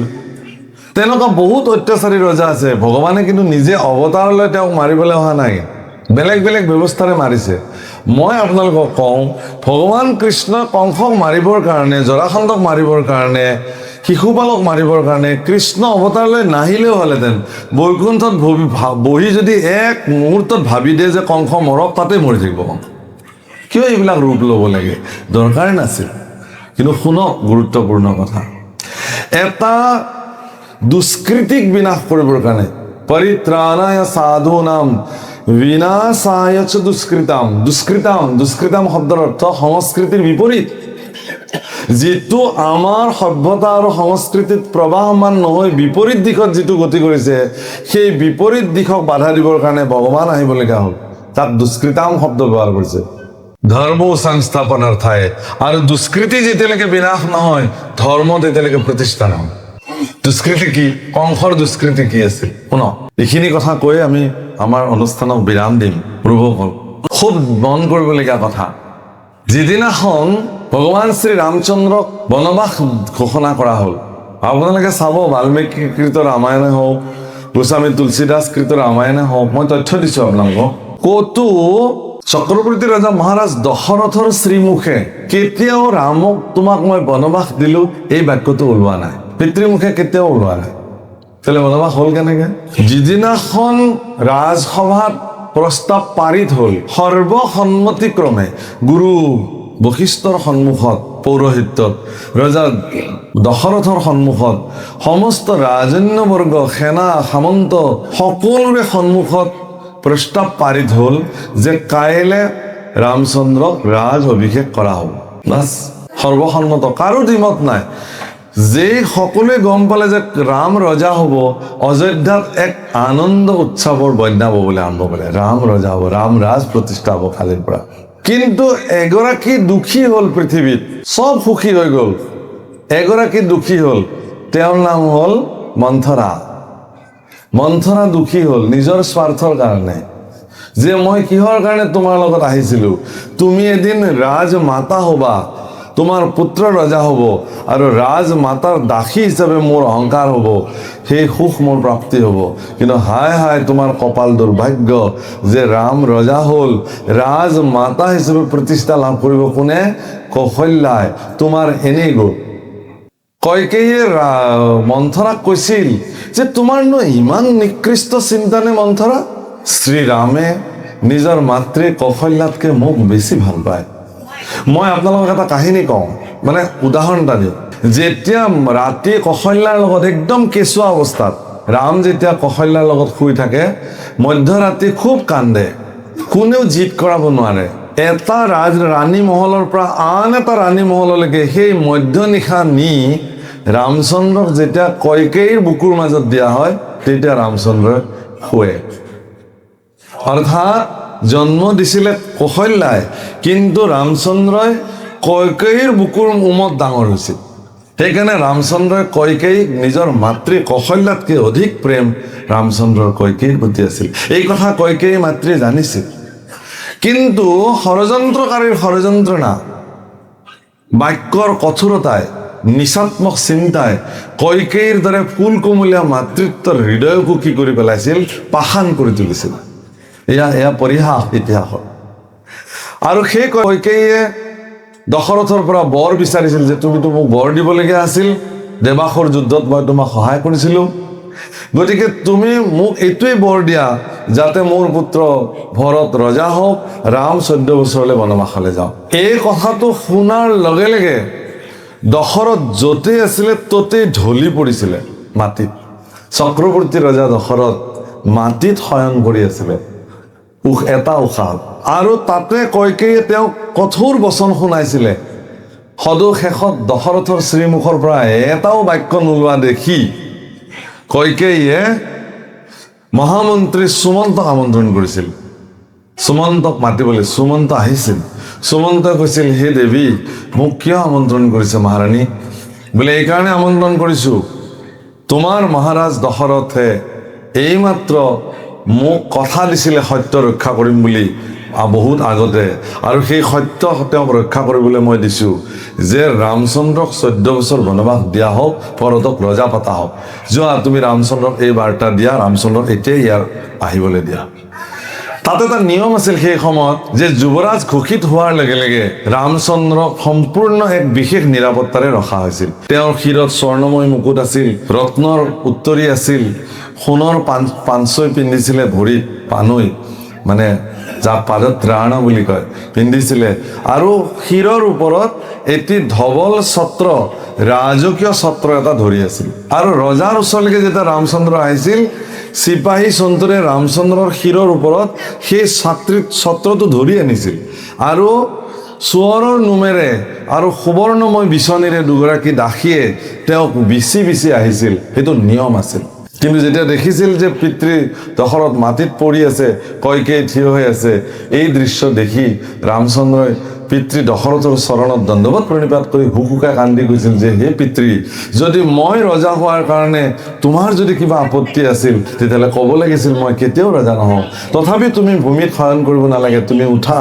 তেনেকুৱা বহুত অত্যাচাৰী ৰজা আছে, ভগৱানে কিন্তু নিজে অৱতাৰ লৈ তেওঁক মাৰিবলৈ অহা নাই, বেলেগ বেলেগ ব্যৱস্থাৰে মাৰিছে। মই আপোনালোকক কওঁ, ভগৱান কৃষ্ণ কংসক মাৰিবৰ কাৰণে, জৰাসন্ধক মাৰিবৰ কাৰণে, শিশুপালক মাৰিবৰ কাৰণে কৃষ্ণ অৱতাৰ লৈ নাহিলেও হ'লেহেঁতেন। বৈকুণ্ঠত বহি যদি এক মুহূৰ্তত ভাবি দিয়ে যে কংস মৰক, তাতে মৰি থাকিব কংস। কিয় এইবিলাক ৰূপ ল'ব লাগে? দৰকাৰ নাছিল। কিন্তু শুনক গুৰুত্বপূৰ্ণ কথা, এটা দুষ্কৃতিক বিনাশ কৰিবৰ কাৰণে, পৰিত্ৰাণায় সাধূনাম বিনাশায় চ দুষ্কৃতাম। দুষ্কৃতাম শব্দৰ অৰ্থ সংস্কৃতিৰ বিপৰীত। যিটো আমাৰ সভ্যতা আৰু সংস্কৃতিত প্ৰবাহমান নহয়, বিপৰীত দিশত যিটো গতি কৰিছে, সেই বিপৰীত দিশক বাধা দিবৰ কাৰণে ভগৱান আহিবলগীয়া হ'ল। তাত দুষ্কৃতাম শব্দ ব্যৱহাৰ কৰিছে, ধৰ্ম সংস্থাপনৰ ঠাই। আৰু দুষ্কৃতি যেতিয়ালৈকে বিনাশ নহয়, ধৰ্ম তেতিয়ালৈকে প্ৰতিষ্ঠা নহয়। দুষ্কৃতি কি? কংসৰ দুষ্কৃতি কি আছিল শুনক। এইখিনি কথা কৈ আমি আমাৰ অনুষ্ঠানক বিৰাম দিম। প্ৰভুসকল, খুব মন কৰিবলগীয়া কথা, যিদিনাখন ভগৱান শ্ৰী ৰামচন্দ্ৰক বনবাস ঘোষণা কৰা হ'ল, আপোনালোকে চাব, বাল্মীকি কৃত ৰামায়ণে হওক, গোস্বামী তুলসীদাস কৃত ৰামায়ণে হওক, মই তথ্য দিছোঁ আপোনালোকক, ক'তো চক্ৰৱৰ্তী ৰজা মহাৰাজ দশৰথৰ শ্ৰীমুখে কেতিয়াও ৰামক তোমাক মই বনবাস দিলো এই বাক্যটো ওলোৱা নাই, পিতৃমুখে কেতিয়াও ওলোৱা নাই। তাহলে বনবাস হ'ল কেনেকে? যিদিনাখন ৰাজসভাত প্ৰস্তাৱ পাৰিত হ'ল, সৰ্বসন্মতিক্ৰমে গুৰু বশিষ্ঠৰ সন্মুখত, পৌৰোহিত্যত, ৰজা দশৰথৰ সন্মুখত, সমস্ত ৰাজন্যবৰ্গ, সেনা সামন্ত সকলোৰে সন্মুখত প্ৰস্তাৱ পাৰিত হ'ল যে কাইলে ৰামচন্দ্ৰক ৰাজ অভিষেক কৰা হ'ব। বাছ, সৰ্বসন্মত, কাৰো দ্বিমত নাই। যে সকলোৱে গম পালে যে ৰাম ৰজা হ'ব, অযোধ্যাত এক আনন্দ উৎসৱৰ বন্যা ববলৈ আৰম্ভ কৰে। ৰাম ৰজা হ'ব, ৰাম ৰাজ প্ৰতিষ্ঠা হ'ব কালিৰ পৰা। কিন্তু এগৰাকী দুখী হ'ল পৃথিৱীত, চব সুখী হৈ গ'ল, এগৰাকী দুখী হ'ল, তেওঁৰ নাম হ'ল মন্থৰা। মন্থৰা দুখী হ'ল নিজৰ স্বাৰ্থৰ কাৰণে, যে মই কিহৰ কাৰণে তোমাৰ লগত আহিছিলো, তুমি এদিন ৰাজমাতা হবা, তোমাৰ পুত্ৰ ৰজা হ'ব, আৰু ৰাজমাতাৰ দাসী হিচাপে মোৰ অহংকাৰ হ'ব, সেই সুখ মোৰ প্ৰাপ্তি হ'ব। কিন্তু হায় হায় তোমাৰ কপাল দুৰ্ভাগ্য যে ৰাম ৰজা হ'ল, ৰাজমাতা হিচাপে প্ৰতিষ্ঠা লাভ কৰিব কোনে? কৌশল্যাই। তোমাৰ এনেই গ'ল। কইকেয়ীয়ে মন্থৰাক কৈছিল যে তোমাৰনো ইমান নিকৃষ্ট চিন্তা নে মন্থৰা? শ্ৰীৰামে নিজৰ মাতৃ কৌশল্যাতকৈ মোক বেছি ভাল পায়। মই আপোনালোকক এটা কাহিনী কওঁ, মানে উদাহৰণ এটা দিওঁ। যেতিয়া ৰাতি কৌশল্যাৰ লগত একদম কেঁচুৱা অৱস্থাত ৰাম যেতিয়া কৌশল্যাৰ লগত শুই থাকে, মধ্যৰাতি খুব কান্দে, কোনেও জিত কৰাব নোৱাৰে। এটা ৰাণী মহলৰ পৰা আন এটা ৰাণী মহললৈকে সেই মধ্যনিশা নি ৰামচন্দ্ৰক যেতিয়া কইকেয়ীৰ বুকুৰ মাজত দিয়া হয়, তেতিয়া ৰামচন্দ্ৰই শুৱে। অৰ্থাৎ জন্ম দিছিলে কৌশল্যাই, কিন্তু ৰামচন্দ্ৰই কইকেয়ীৰ বুকুৰ উমত ডাঙৰ হৈছিল। সেইকাৰণে ৰামচন্দ্ৰই কইকেয়ীক নিজৰ মাতৃ কৌশল্যাতকৈ অধিক প্ৰেম ৰামচন্দ্ৰৰ কইকেয়ীৰ প্ৰতি আছিল। এই কথা কইকেয়ী মাতৃয়ে জানিছিল, কিন্তু ষড়যন্ত্ৰকাৰীৰ ষড়যন্ত্ৰ না, বাক্যৰ কঠোৰতায়, নিচাত্মক চিন্তায় কইকেয়ীৰ দৰে ফুলকুমলীয়া মাতৃত্বৰ হৃদয়কো কি কৰি পেলাইছিল, পাষাণ কৰি তুলিছিল। এয়া পৰিহাস ইতিহাসৰ। আৰু সেই কইকেয়ীয়ে দশৰথৰ পৰা বৰ বিচাৰিছিল যে তুমিতো মোক বৰ দিবলগীয়া আছিল, দেৱাসুৰ যুদ্ধত মই তোমাক সহায় কৰিছিলোঁ, গতিকে তুমি মোক এইটোৱেই বৰ দিয়া যাতে মোৰ পুত্ৰ ভৰত ৰজা হওক, ৰাম 14 বছৰলৈ বনবাসলৈ যাওক। এই কথাটো শুনাৰ লগে লগে দশৰথ য'তেই আছিলে ত'তেই ঢলি পৰিছিলে মাটিত। চক্ৰৱৰ্তী ৰজা দশৰথ মাটিত শয়ন কৰি আছিলে এটা উশাহত। আৰু তাতে কইকেয়ীয়ে তেওঁক কঠোৰ বচন শুনাইছিলে। সদৌ শেষত দশৰথৰ শ্ৰীমুখৰ পৰা এটাও বাক্য নোলোৱা দেখি কইকেয়ীয়ে মহামন্ত্ৰী সুমন্তক আমন্ত্ৰণ কৰিছিল। সুমন্তক মাতিবলৈ সুমন্ত আহিছিল। সুমন্তই কৈছিল, হে দেৱী, মোক কিয় আমন্ত্ৰণ কৰিছে মহাৰাণী? বোলে এইকাৰণে আমন্ত্ৰণ কৰিছোঁ, তোমাৰ মহাৰাজ দশৰথে এইমাত্ৰ মোক কথা দিছিলে সত্য ৰক্ষা কৰিম বুলি বহুত আগতে, আৰু সেই সত্য তেওঁক ৰক্ষা কৰিবলৈ মই দিছোঁ যে ৰামচন্দ্ৰক 14 বছৰ বনবাস দিয়া হওক, ভৰতক ৰজা পতা হওক। যোৱা তুমি ৰামচন্দ্ৰক এই বাৰ্তা দিয়া, ৰামচন্দ্ৰক এতিয়াই ইয়াৰ আহিবলৈ দিয়া। তাতে এটা নিয়ম আছিল সেই সময়ত যে যুৱৰাজ ঘোষিত হোৱাৰ লগে লগে ৰামচন্দ্ৰক সম্পূৰ্ণ এক বিশেষ নিৰাপত্তাৰে ৰখা হৈছিল। তেওঁৰ শিৰত স্বৰ্ণময় মুকুট আছিল, ৰত্নৰ উত্তৰী আছিল, সোণৰ পাঞ্চৈ পিন্ধিছিলে, ভৰিত পানৈ মানে যাক পাদত ত্ৰাণ বুলি কয় পিন্ধিছিলে, আৰু শিৰৰ ওপৰত এটি ধবল ছত্ৰ, ৰাজকীয় ছত্ৰ এটা ধৰি আছিল। আৰু ৰজাৰ ওচৰলৈকে যেতিয়া ৰামচন্দ্ৰ আহিছিল, চিপাহী চন্তৰে ৰামচন্দ্ৰৰ শিৰৰ ওপৰত সেই ছত্ৰটো ধৰি আনিছিল, আৰু সোঁৱৰৰ নোমেৰে আৰু সুবৰ্ণময় বিচনীৰে দুগৰাকী দাসীয়ে তেওঁক বিচি বিচি আহিছিল। সেইটো নিয়ম আছিল। কিন্তু যেতিয়া দেখিছিল যে পিতৃ দশৰথ মাটিত পৰি আছে, কইকেয়ী থিয় হৈ আছে, এই দৃশ্য দেখি ৰামচন্দ্ৰই পিতৃ দশৰথৰ চৰণত দণ্ডৱত প্ৰণিপাত কৰি হুকুকাই কান্দি কৈছিল যে, হে পিতৃ, যদি মই ৰজা হোৱাৰ কাৰণে তোমাৰ যদি কিবা আপত্তি আছিল তেতিয়াহ'লে ক'ব লাগিছিল, মই কেতিয়াও ৰজা নহওঁ। তথাপি তুমি ভূমিত শয়ন কৰিব নালাগে, তুমি উঠা,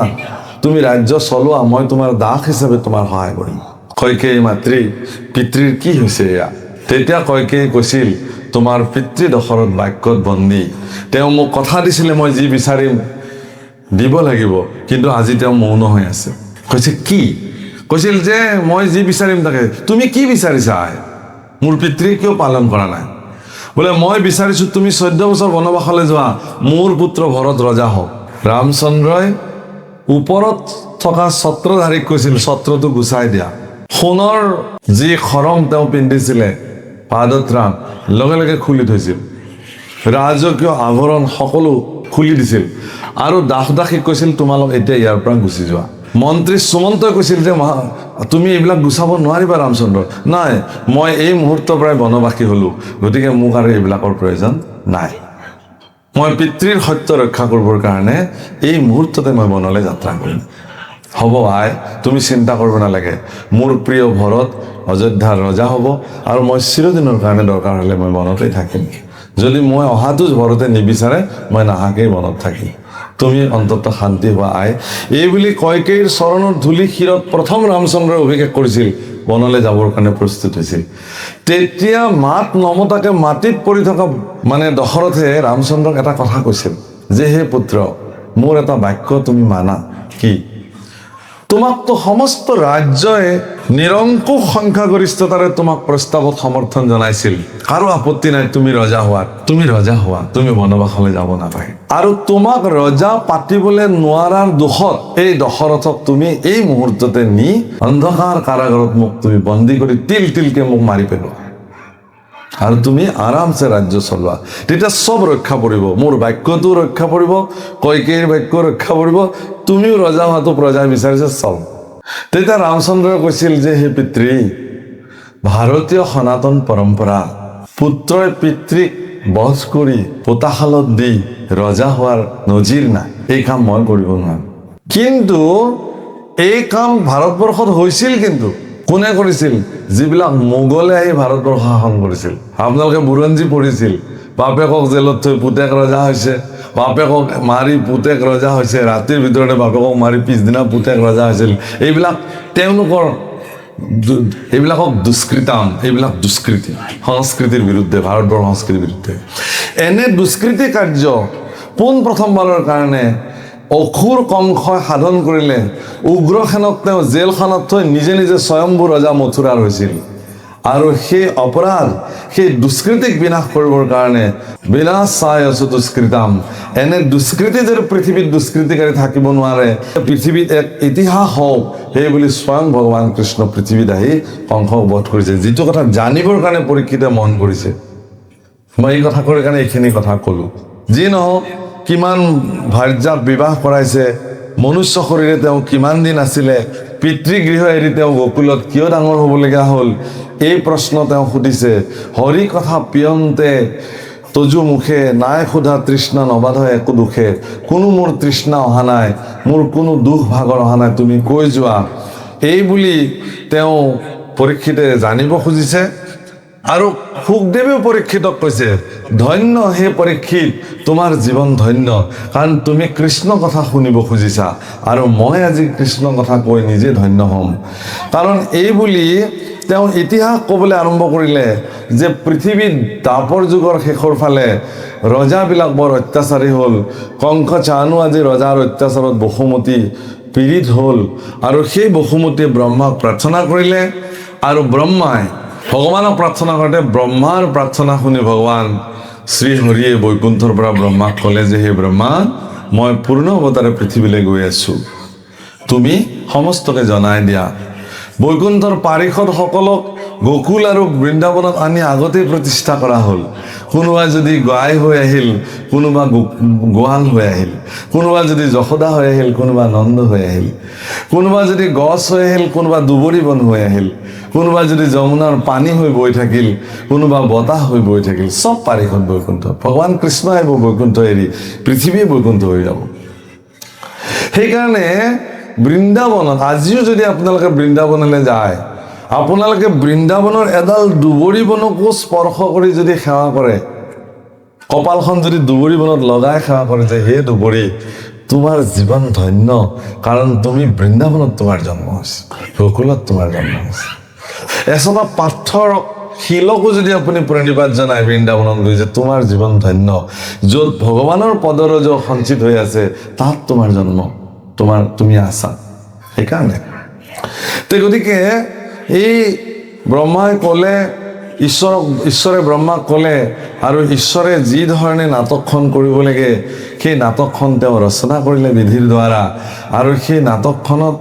তুমি ৰাজ্য চলোৱা, মই তোমাৰ দাস হিচাপে তোমাৰ সহায় কৰিম। কইকেয়ী মাতৃ, পিতৃৰ কি হৈছে এয়া? তেতিয়া কইকেয়ী কৈছিল, তোমাৰ পিতৃ দশৰথ বাক্যত বন্দী, তেওঁ মোক কথা দিছিলে মই যি বিচাৰিম দিব লাগিব, কিন্তু আজি তেওঁ মৌন হৈ আছে। কৈছে কি? কৈছিল যে মই যি বিচাৰিম তাকে। তুমি কি বিচাৰিছা? মোৰ পিতৃ কিয় পালন কৰা নাই? বোলে মই বিচাৰিছোঁ তুমি 14 বছৰ বনবাসলৈ যোৱা, মোৰ পুত্ৰ ভৰত ৰজা হওক। ৰামচন্দ্ৰই ওপৰত থকা ছত্ৰধাৰীক কৈছিল, ছত্ৰটো গুচাই দিয়া। সোণৰ যি খৰম তেওঁ পিন্ধিছিলে, পাদত্ৰাণ লগে লগে খুলি থৈছিল, ৰাজকীয় আভৰণ সকলো খুলি দিছিল, আৰু দাস দাসীক কৈছিল, তোমালোক এতিয়া ইয়াৰ পৰা গুচি যোৱা। মন্ত্ৰী সুমন্তই কৈছিল যে তুমি এইবিলাক গুচাব নোৱাৰিবা ৰামচন্দ্ৰ। নাই, মই এই মুহূৰ্তৰ পৰাই বনবাসী হলো, গতিকে মোক আৰু এইবিলাকৰ প্ৰয়োজন নাই। মই পিতৃৰ সত্য ৰক্ষা কৰিবৰ কাৰণে এই মুহূৰ্ততে মই বনলৈ যাত্ৰা কৰিম। হ'ব আই, তুমি চিন্তা কৰিব নালাগে, মোৰ প্ৰিয় ভৰত অযোধ্যাৰ ৰজা হ'ব, আৰু মই চিৰদিনৰ কাৰণে দৰকাৰ হ'লে মই বনতেই থাকিম। যদি মই অহাটো ভৰতে নিবিচাৰে, মই নাহাকেই বনত থাকিম। তুমি অন্তত শান্তি হোৱা আই। এই বুলি কইকেয়ীৰ চৰণৰ ধূলি শিৰত প্ৰথম ৰামচন্দ্ৰই অভিষেক কৰিছিল, বনলৈ যাবৰ কাৰণে প্ৰস্তুত হৈছিল। তেতিয়া মাত নমতাকে মাটিত পৰি থকা দশৰথে ৰামচন্দ্ৰক এটা কথা কৈছিল যে, হে পুত্ৰ, মোৰ এটা বাক্য তুমি মানা। কি? তোমাকতো সমস্ত ৰাজ্যই নিৰংকুশ সংখ্যাগৰিষ্ঠতাৰে তোমাক প্ৰস্তাৱত সমৰ্থন জনাইছিল, কাৰো আপত্তি নাই তুমি ৰজা হোৱাত। তুমি ৰজা হোৱা, তুমি বনবাসলৈ যাব নাপায়। আৰু তোমাক ৰজা পাতিবলৈ নোৱাৰাৰ দুখত এই দশৰথক তুমি এই মুহূৰ্ততে নি অন্ধকাৰ কাৰাগাৰত মোক তুমি বন্দী কৰি তিল তিলকে মোক মাৰি পেলোৱা, আৰু তুমি আৰামছে ৰাজ্য চলোৱা। তেতিয়া চব ৰক্ষা পৰিব, মোৰ বাক্যটো ৰক্ষা পৰিব, কইকেয়ীৰ বাক্য ৰক্ষা পৰিব, তুমিও ৰজা হোৱাটো প্ৰজাই বিচাৰিছে, চল। তেতিয়া ৰামচন্দ্ৰই কৈছিল যে, হে পিতৃ, ভাৰতীয় সনাতন পৰম্পৰা পুত্ৰই পিতৃক বধ কৰি পোতাশালত দি ৰজা হোৱাৰ নজিৰ নাই। এই কাম মই কৰিব নোৱাৰো। কিন্তু এই কাম ভাৰতবৰ্ষত হৈছিল। কিন্তু কোনে কৰিছিল? যিবিলাক মোগলে আহি ভাৰতবৰ্ষ শাসন কৰিছিল। আপোনালোকে বুৰঞ্জী পঢ়িছিল, বাপেকক জেলত থৈ পুতেক ৰজা হৈছে, বাপেকক মাৰি পুতেক ৰজা হৈছে, ৰাতিৰ ভিতৰতে বাপেকক মাৰি পিছদিনা পুতেক ৰজা হৈছিল। এইবিলাক তেওঁলোকৰ এইবিলাকক দুষ্কৃতাম, এইবিলাক দুষ্কৃতি, সংস্কৃতিৰ বিৰুদ্ধে, ভাৰতবৰ্ষৰ সংস্কৃতিৰ বিৰুদ্ধে। এনে দুষ্কৃতি কাৰ্য পোনপ্ৰথমবাৰৰ কাৰণে অসুৰ কংসই সাধন কৰিলে। উগ্ৰসেনক তেওঁ জেলখনত থৈ নিজে নিজে স্বয়ম্ভু ৰজা মথুৰাৰ হৈছিল। আৰু সেই অপৰাধ, সেই দুষ্কৃতিক বিনাশ কৰিবৰ কাৰণে বিনাশায় দুষ্কৃতাম, এনে দুষ্কৃতি যদি পৃথিৱীত দুষ্কৃতিকাৰী থাকিব নোৱাৰে, পৃথিৱীত এক ইতিহাস হওক, সেই বুলি স্বয়ং ভগৱান কৃষ্ণ পৃথিৱীত আহি কংসক বধ কৰিছে। যিটো কথা জানিবৰ কাৰণে পৰীক্ষিতে মন কৰিছে। মই এই কথা কৰি কাৰণে এইখিনি কথা ক'লো। যি নহওক, কিমান ভাৰ্যাক বিবাহ কৰাইছে, মনুষ্য শৰীৰে তেওঁ কিমান দিন আছিলে, পিতৃগৃহ এৰি তেওঁ গোকুলত কিয় ডাঙৰ হ'বলগীয়া হ'ল, এই প্ৰশ্ন তেওঁ সুধিছে। হৰি কথা পিয়ন্তে তজু মুখে, নাই সোধা তৃষ্ণা নবাধ একো দুখে। কোনো মোৰ তৃষ্ণা অহা নাই, মোৰ কোনো দুখ ভাগৰ অহা নাই, তুমি কৈ যোৱা। এই বুলি তেওঁ পৰীক্ষিতে জানিব খুজিছে। আৰু সুখদেৱেও পৰীক্ষিতক কৈছে, ধন্য হে পৰীক্ষিত, তোমাৰ জীৱন ধন্য, কাৰণ তুমি কৃষ্ণ কথা শুনিব খুজিছা, আৰু মই আজি কৃষ্ণ কথা কৈ নিজে ধন্য হ'ম। কাৰণ এই বুলি তেওঁ ইতিহাস ক'বলৈ আৰম্ভ কৰিলে যে পৃথিৱীত দ্বাপৰ যুগৰ শেষৰ ফালে ৰজাবিলাক বৰ অত্যাচাৰী হ'ল। কংস চানু আজি ৰজাৰ অত্যাচাৰত বসুমতী পীড়িত হ'ল, আৰু সেই বসুমতীয়ে ব্ৰহ্মাক প্ৰাৰ্থনা কৰিলে। আৰু ব্ৰহ্মাই ভগৱানক প্ৰাৰ্থনা কৰোঁতে ব্ৰহ্মাৰ প্ৰাৰ্থনা শুনি ভগৱান শ্ৰীহৰিয়ে বৈকুণ্ঠৰ পৰা ব্ৰহ্মাক ক'লে যে, হে ব্ৰহ্মা, মই পূৰ্ণ অৱতাৰে পৃথিৱীলৈ গৈ আছোঁ, তুমি সমস্তকে জনাই দিয়া। বৈকুণ্ঠৰ পাৰিষদসকলক গোকুল আৰু বৃন্দাবনত আনি আগতেই প্ৰতিষ্ঠা কৰা হ'ল। কোনোবা যদি গাই হৈ আহিল, কোনোবা গোৱাল হৈ আহিল, কোনোবা যদি যশোদা হৈ আহিল, কোনোবা নন্দ হৈ আহিল, কোনোবা যদি গছ হৈ আহিল, কোনোবা দুবৰি বন হৈ আহিল, কোনোবা যদি যমুনাৰ পানী হৈ বৈ থাকিল, কোনোবা বতাহ হৈ বৈ থাকিল, চব পাৰিষদ বৈকুণ্ঠ। ভগৱান কৃষ্ণ আহিব বৈকুণ্ঠ এৰি, পৃথিৱীয়ে বৈকুণ্ঠ হৈ যাব। সেইকাৰণে বৃন্দাবনত আজিও যদি আপোনালোকে বৃন্দাবনলৈ যায়, আপোনালোকে বৃন্দাবনৰ এডাল দুবৰি বনকো স্পৰ্শ কৰি যদি সেৱা কৰে, কপালখন যদি দুবৰি বনত লগাই সেৱা কৰে যে, হে দুবৰি, তোমাৰ জীৱন ধন্য, কাৰণ তুমি বৃন্দাবনত তোমাৰ জন্ম হৈছে, গোকুলত তোমাৰ জন্ম হৈছে। এচটা পাথৰ শিলকো যদি আপুনি প্ৰণিপাত জনায় বৃন্দাবনত গৈ যে তোমাৰ জীৱন ধন্য, য'ত ভগৱানৰ পদৰজ সঞ্চিত হৈ আছে, তাত তোমাৰ জন্ম, তুমি আছা। সেইকাৰণে গতিকে এই ব্ৰহ্মাই ক'লে, ঈশ্বৰে ব্ৰহ্মাক ক'লে, আৰু ঈশ্বৰে যি ধৰণে নাটকখন কৰিব লাগে সেই নাটকখন তেওঁ ৰচনা কৰিলে বিধিৰ দ্বাৰা। আৰু সেই নাটকখনত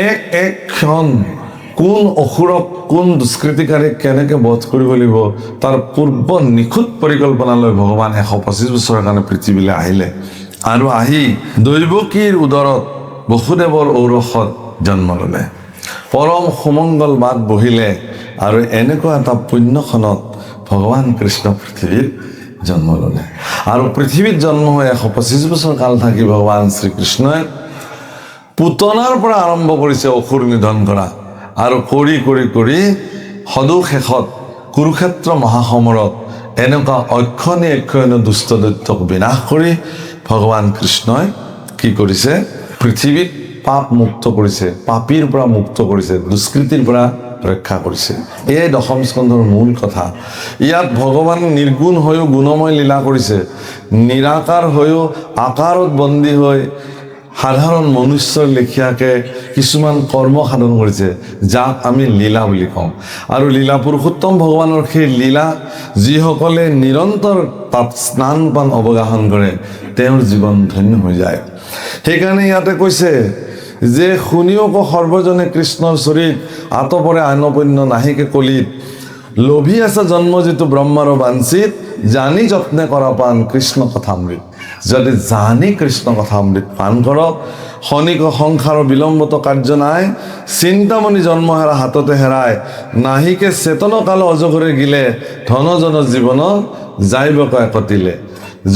এক এক ক্ষণ কোন অসুৰক, কোন দুষ্কৃতিকাৰীক কেনেকৈ বধ কৰিব লাগিব তাৰ পূৰ্ব নিখুঁত পৰিকল্পনা লৈ ভগৱান 125 বছৰৰ কাৰণে পৃথিৱীলৈ আহিলে। আৰু আহি দৈৱকীৰ উদৰত বসুদেৱৰ ঔৰসত জন্ম ল'লে, পৰম সুমংগল বাদ বহিলে। আৰু এনেকুৱা এটা পুণ্যখনত ভগৱান কৃষ্ণ পৃথিৱীত জন্ম ল'লে। আৰু পৃথিৱীত জন্ম হৈ 125 বছৰ কাল থাকি ভগৱান শ্ৰীকৃষ্ণই পুতনাৰ পৰা আৰম্ভ কৰিছে অসুৰ নিধন কৰা। আৰু কৰি কৰি কৰি সদৌ শেষত কুৰুক্ষেত্ৰ মহাসমৰত এনেকুৱা অক্ষয়ণীয় দুষ্ট দৈত্যক বিনাশ কৰি ভগৱান কৃষ্ণই কি কৰিছে, পৃথিৱীক পাপ মুক্ত কৰিছে, পাপীৰ পৰা মুক্ত কৰিছে, দুষ্কৃতিৰ পৰা ৰক্ষা কৰিছে। এয়াই দশম স্কন্ধৰ মূল কথা। ইয়াত ভগৱান নিৰ্গুণ হৈও গুণময় লীলা কৰিছে, নিৰাকাৰ হৈও আকাৰত বন্দী হৈ সাধাৰণ মনুষ্যৰ লেখীয়াকৈ কিছুমান কৰ্ম সাধন কৰিছে, যাক আমি লীলা বুলি কওঁ। আৰু লীলা পুৰুষোত্তম ভগৱানৰ সেই লীলা যিসকলে নিৰন্তৰ তাত স্নান পান অৱগাহন কৰে, তেওঁৰ জীৱন ধন্য হৈ যায়। সেইকাৰণে ইয়াতে কৈছে যে, শুনিও ক সৰ্বজনে কৃষ্ণৰ চৰিত, আতপৰে আনপন্য নাহিকে কলিত, লোভী আছে জন্ম যিটো ব্ৰহ্মাৰ বাঞ্চিত, জানি যত্নে কৰা পান কৃষ্ণ কথামৃত। যদি জানি কৃষ্ণ কথামৃত পান কৰক, শনিক সংসাৰৰ বিলম্বত কাৰ্য নাই, চিন্তামণি জন্ম হেৰা হাততে হেৰায়, নাহিকে চেতন কাল অজগৰে গিলে, ধনজন জীৱন যাইবক একতিলে।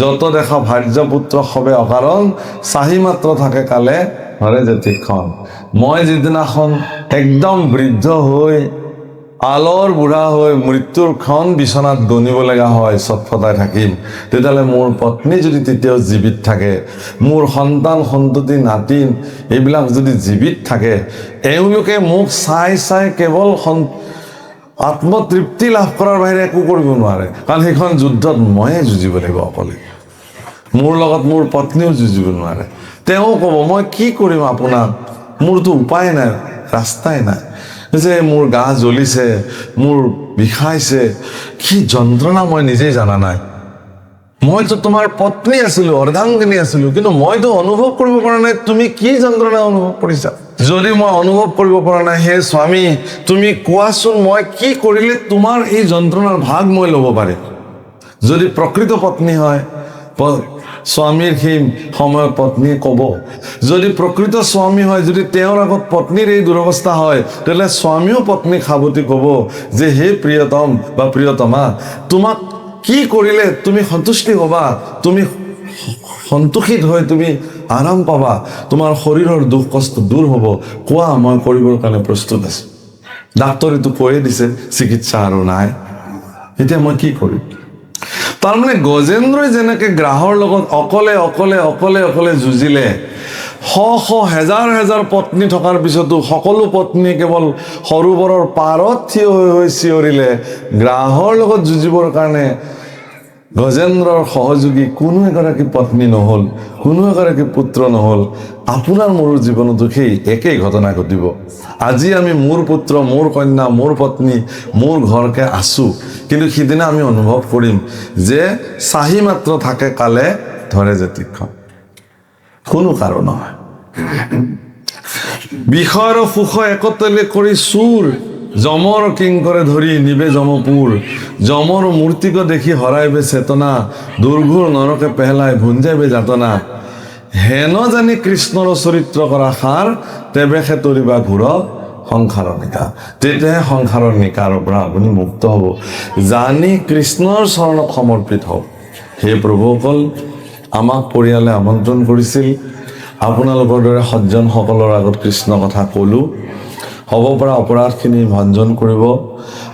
যত দেখা ভাৰ্যপুত্ৰ সবে অকাৰণ, চাহি মাত্ৰ থাকে কালে ধৰে জেঠিকখন। মই যিদিনাখন একদম বৃদ্ধ হৈ আলৰ বুঢ়া হৈ মৃত্যুৰ ক্ষণ বিচনাত গণিব লগা হয় চটফটাই থাকিম, তেতিয়াহ'লে মোৰ পত্নী যদি তেতিয়াও জীৱিত থাকে, মোৰ সন্তান সন্ততি নাতিন এইবিলাক যদি জীৱিত থাকে, এওঁলোকে মোক চাই চাই কেৱল আত্মতৃপ্তি লাভ কৰাৰ বাহিৰে একো কৰিব নোৱাৰে। কাৰণ সেইখন যুদ্ধত ময়ে যুঁজিব লাগিব অকলে, মোৰ লগত মোৰ পত্নীও যুঁজিব নোৱাৰে। তেওঁ ক'ব মই কি কৰিম আপোনাক, মোৰতো উপায় নাই, ৰাস্তাই নাই, যে মোৰ গা জ্বলিছে, মোৰ বিষাইছে, কি যন্ত্ৰণা মই নিজেই জানা নাই। মইতো তোমাৰ পত্নী আছিলো, অৰ্ধাংগিনী আছিলো, কিন্তু মইতো অনুভৱ কৰিব পৰা নাই তুমি কি যন্ত্ৰণা অনুভৱ কৰিছা। যদি মই অনুভৱ কৰিব পৰা নাই, হে স্বামী তুমি কোৱাচোন মই কি কৰিলে তোমাৰ এই যন্ত্ৰণাৰ ভাগ মই ল'ব পাৰিম। যদি প্ৰকৃত পত্নী হয়, স্বামীৰ সেই সময়ত পত্নীয়ে ক'ব। যদি প্ৰকৃত স্বামী হয়, যদি তেওঁৰ আগত পত্নীৰ এই দুৰৱস্থা হয়, তেতিয়াহ'লে স্বামীও পত্নীক সাৱটি ক'ব যে হে প্ৰিয়তম বা প্ৰিয়তমা, তোমাক কি কৰিলে তুমি সন্তুষ্টি হ'বা, তুমি সন্তোষিত হৈ তুমি আৰাম পাবা, তোমাৰ শৰীৰৰ দুখ কষ্ট দূৰ হ'ব, কোৱা মই কৰিবৰ কাৰণে প্ৰস্তুত আছো। ডাক্তৰেতো কৈয়ে দিছে চিকিৎসা আৰু নাই, এতিয়া মই কি কৰিম। তাৰমানে গজেন্দ্ৰই যেনেকে গ্ৰাহৰ লগত অকলে অকলে অকলে অকলে যুঁজিলে, শ শ হেজাৰ হেজাৰ পত্নী থকাৰ পিছতো সকলো পত্নীয়ে কেৱল সৰোবৰৰ পাৰত থিয় হৈ হৈ চিঞৰিলে, গ্ৰাহৰ লগত যুঁজিবৰ কাৰণে গজেন্দ্ৰৰ সহযোগী কোনো এগৰাকী পত্নী নহ'ল, কোনো এগৰাকী পুত্ৰ নহ'ল। আপোনাৰ মোৰ জীৱনতো সেই একেই ঘটনা ঘটিব। আজি আমি মোৰ পুত্ৰ, মোৰ কন্যা, মোৰ পত্নী, মোৰ ঘৰকে আছো, কিন্তু সিদিনা আমি অনুভৱ কৰিম যে চাহি মাত্ৰ থাকে কালে ধৰে যেতিক্ষণ, কোনো কাৰণ নহয়। বিষয়ৰ সুখ একতলে কৰি চুৰ, যমৰ কিংকৰে ধৰি নিবে যমপুৰ, যমৰ মূৰ্তিক দেখি হৰাইবে চেতনা, দুৰ্ঘুৰ নৰকে পেহলাই ভুঞ্জাইবে যাতনা, হেন জানি কৃষ্ণৰ চৰিত্ৰ কৰা সাৰ, তেবে সে তৰিবা ঘূৰ সংসাৰৰ নিকা। তেতিয়াহে সংসাৰৰ নিকাৰৰ পৰা আপুনি মুক্ত হ'ব, জানি কৃষ্ণৰ চৰণত সমৰ্পিত হওক। সেই প্ৰভুসকল, আমাক পৰিয়ালে আমন্ত্ৰণ কৰিছিল, আপোনালোকৰ দৰে সজ্জনসকলৰ আগত কৃষ্ণ কথা ক'লোঁ। হ'ব পৰা অপৰাধখিনি ভঞ্জন কৰিব,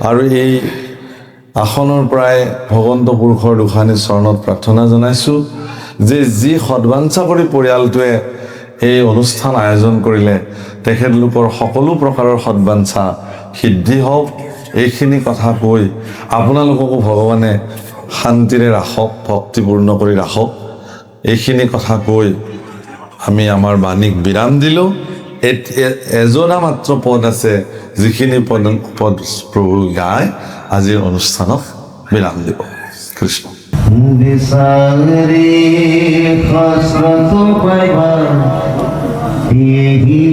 আৰু এই আসনৰ পৰাই ভগৱন্ত পুৰুষৰ দুখানি চৰণত প্ৰাৰ্থনা জনাইছোঁ যে যি সদবাঞ্ছা কৰি পৰিয়ালটোৱে এই অনুষ্ঠান আয়োজন কৰিলে, তেখেতলোকৰ সকলো প্ৰকাৰৰ সদবাঞ্ছা সিদ্ধি হওক। এইখিনি কথা কৈ আপোনালোককো ভগৱানে শান্তিৰে ৰাখক, ভক্তিপূৰ্ণ কৰি ৰাখক। এইখিনি কথা কৈ আমি আমাৰ বাণীক বিৰাম দিলোঁ। এজনা মাত্ৰ পদ আছে, যিখিনি পদ প্ৰভু গাই আজিৰ অনুষ্ঠানক বিৰাম দিব। কৃষ্ণ। বিচাৰি খস্ৰত পাইবা এহি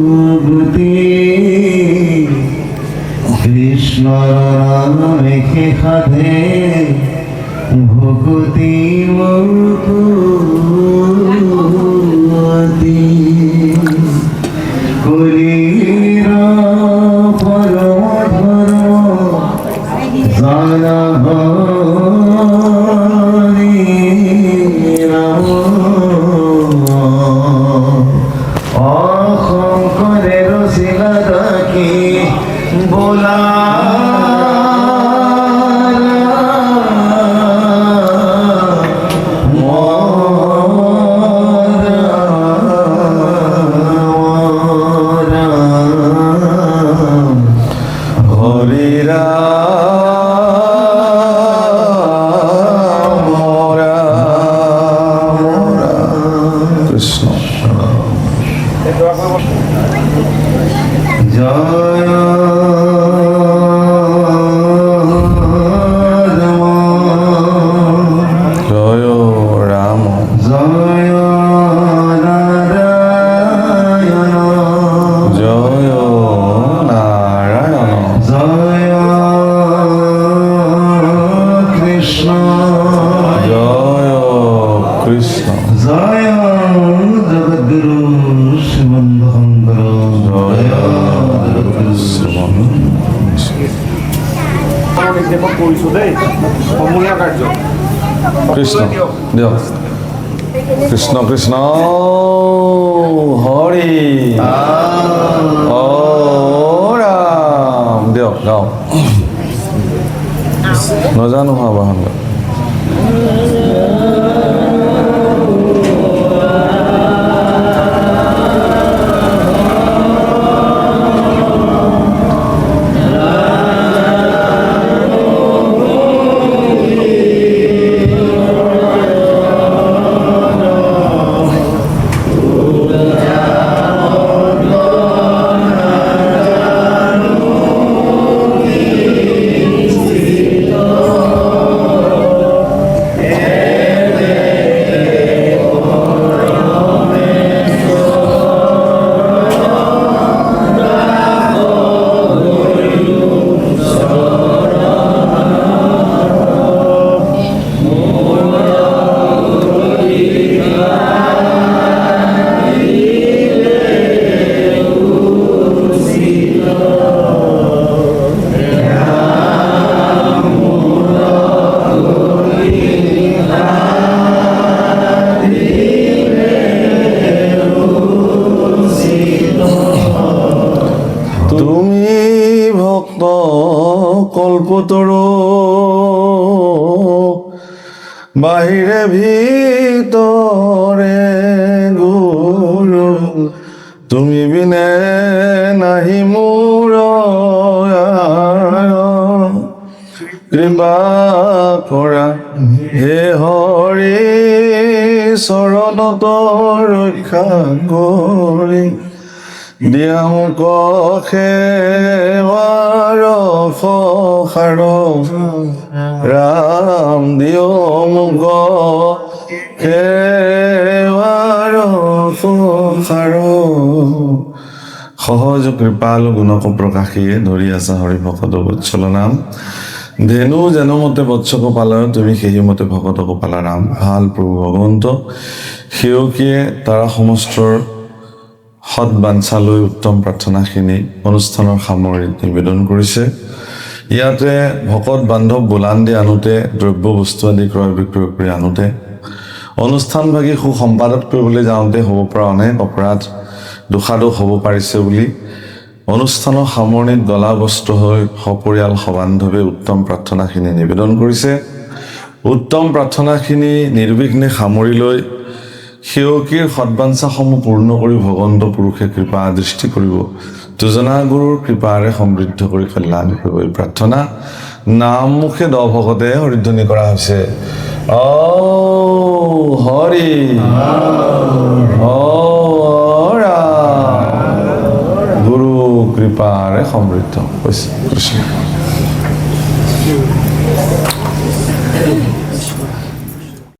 যুগতি, কৃষ্ণৰ নামে সাধে ভকতি মুকুতি, কলিৰ পৰম জানা হৰি নাম, অশংকৰে ৰচিলা দাকি বোলা কৃষ্ণ দিয়ক। কৃষ্ণ কৃষ্ণ হৰি অ ৰাম দিয়ক গাওক নজানো হোৱা বাহন তুমি ভক্ত কল্পতৰু বাহিৰে ভিতৰে গুৰু তুমি বিনে নাহি মোৰ কৃপা কৰা হে হৰি চৰণত ৰক্ষা কৰি দিয়া মোক সেৱাৰ সখাৰ ৰাম দিয় মোক সেৱাৰ সখাৰ সহজ কৃপাল গুণক প্ৰকাশীয়ে ধৰি আছা হৰি ভকত বৎসল নাম ধেনু যেনো মতে বৎসক পালয় তুমি সেই মতে ভকতক পালা ৰাম ভাল প্ৰভু ভগৱন্ত সেৱকীয়ে তাৰা সমষ্টৰ সৎ বাঞ্ছালৈ উত্তম প্ৰাৰ্থনাখিনি অনুষ্ঠানৰ সামৰণিত নিবেদন কৰিছে ইয়াতে ভকত বান্ধৱ বোলান্দি আনোতে দ্ৰব্য বস্তু আদি ক্ৰয় বিক্ৰয় কৰি আনোতে অনুষ্ঠানভাগী সুসম্পাদন কৰিবলৈ যাওঁতে হ'ব পৰা অনেক অপৰাধ দোষাদোষ হ'ব পাৰিছে বুলি অনুষ্ঠানৰ সামৰণিত গলা বস্ত্ৰ হৈ সপৰিয়াল সবান্ধৱে উত্তম প্ৰাৰ্থনাখিনি নিবেদন কৰিছে উত্তম প্ৰাৰ্থনাখিনি নিৰ্বিঘ্নে সামৰি লৈ সেৱকীৰ সৎবাঞ্ছাসমূহ পূৰ্ণ কৰি ভগৱন্ত পুৰুষে কৃপা দৃষ্টি কৰিব দুজনা গুৰুৰ কৃপাৰে সমৃদ্ধ কৰি কল্যাণ কৰিব এই প্ৰাৰ্থনা নামমুখে দ ভকতে হৰিধ্বনি কৰা হৈছে অ হৰি অ ৰাম গুৰু কৃপাৰে সমৃদ্ধ হৈছে কৃষ্ণ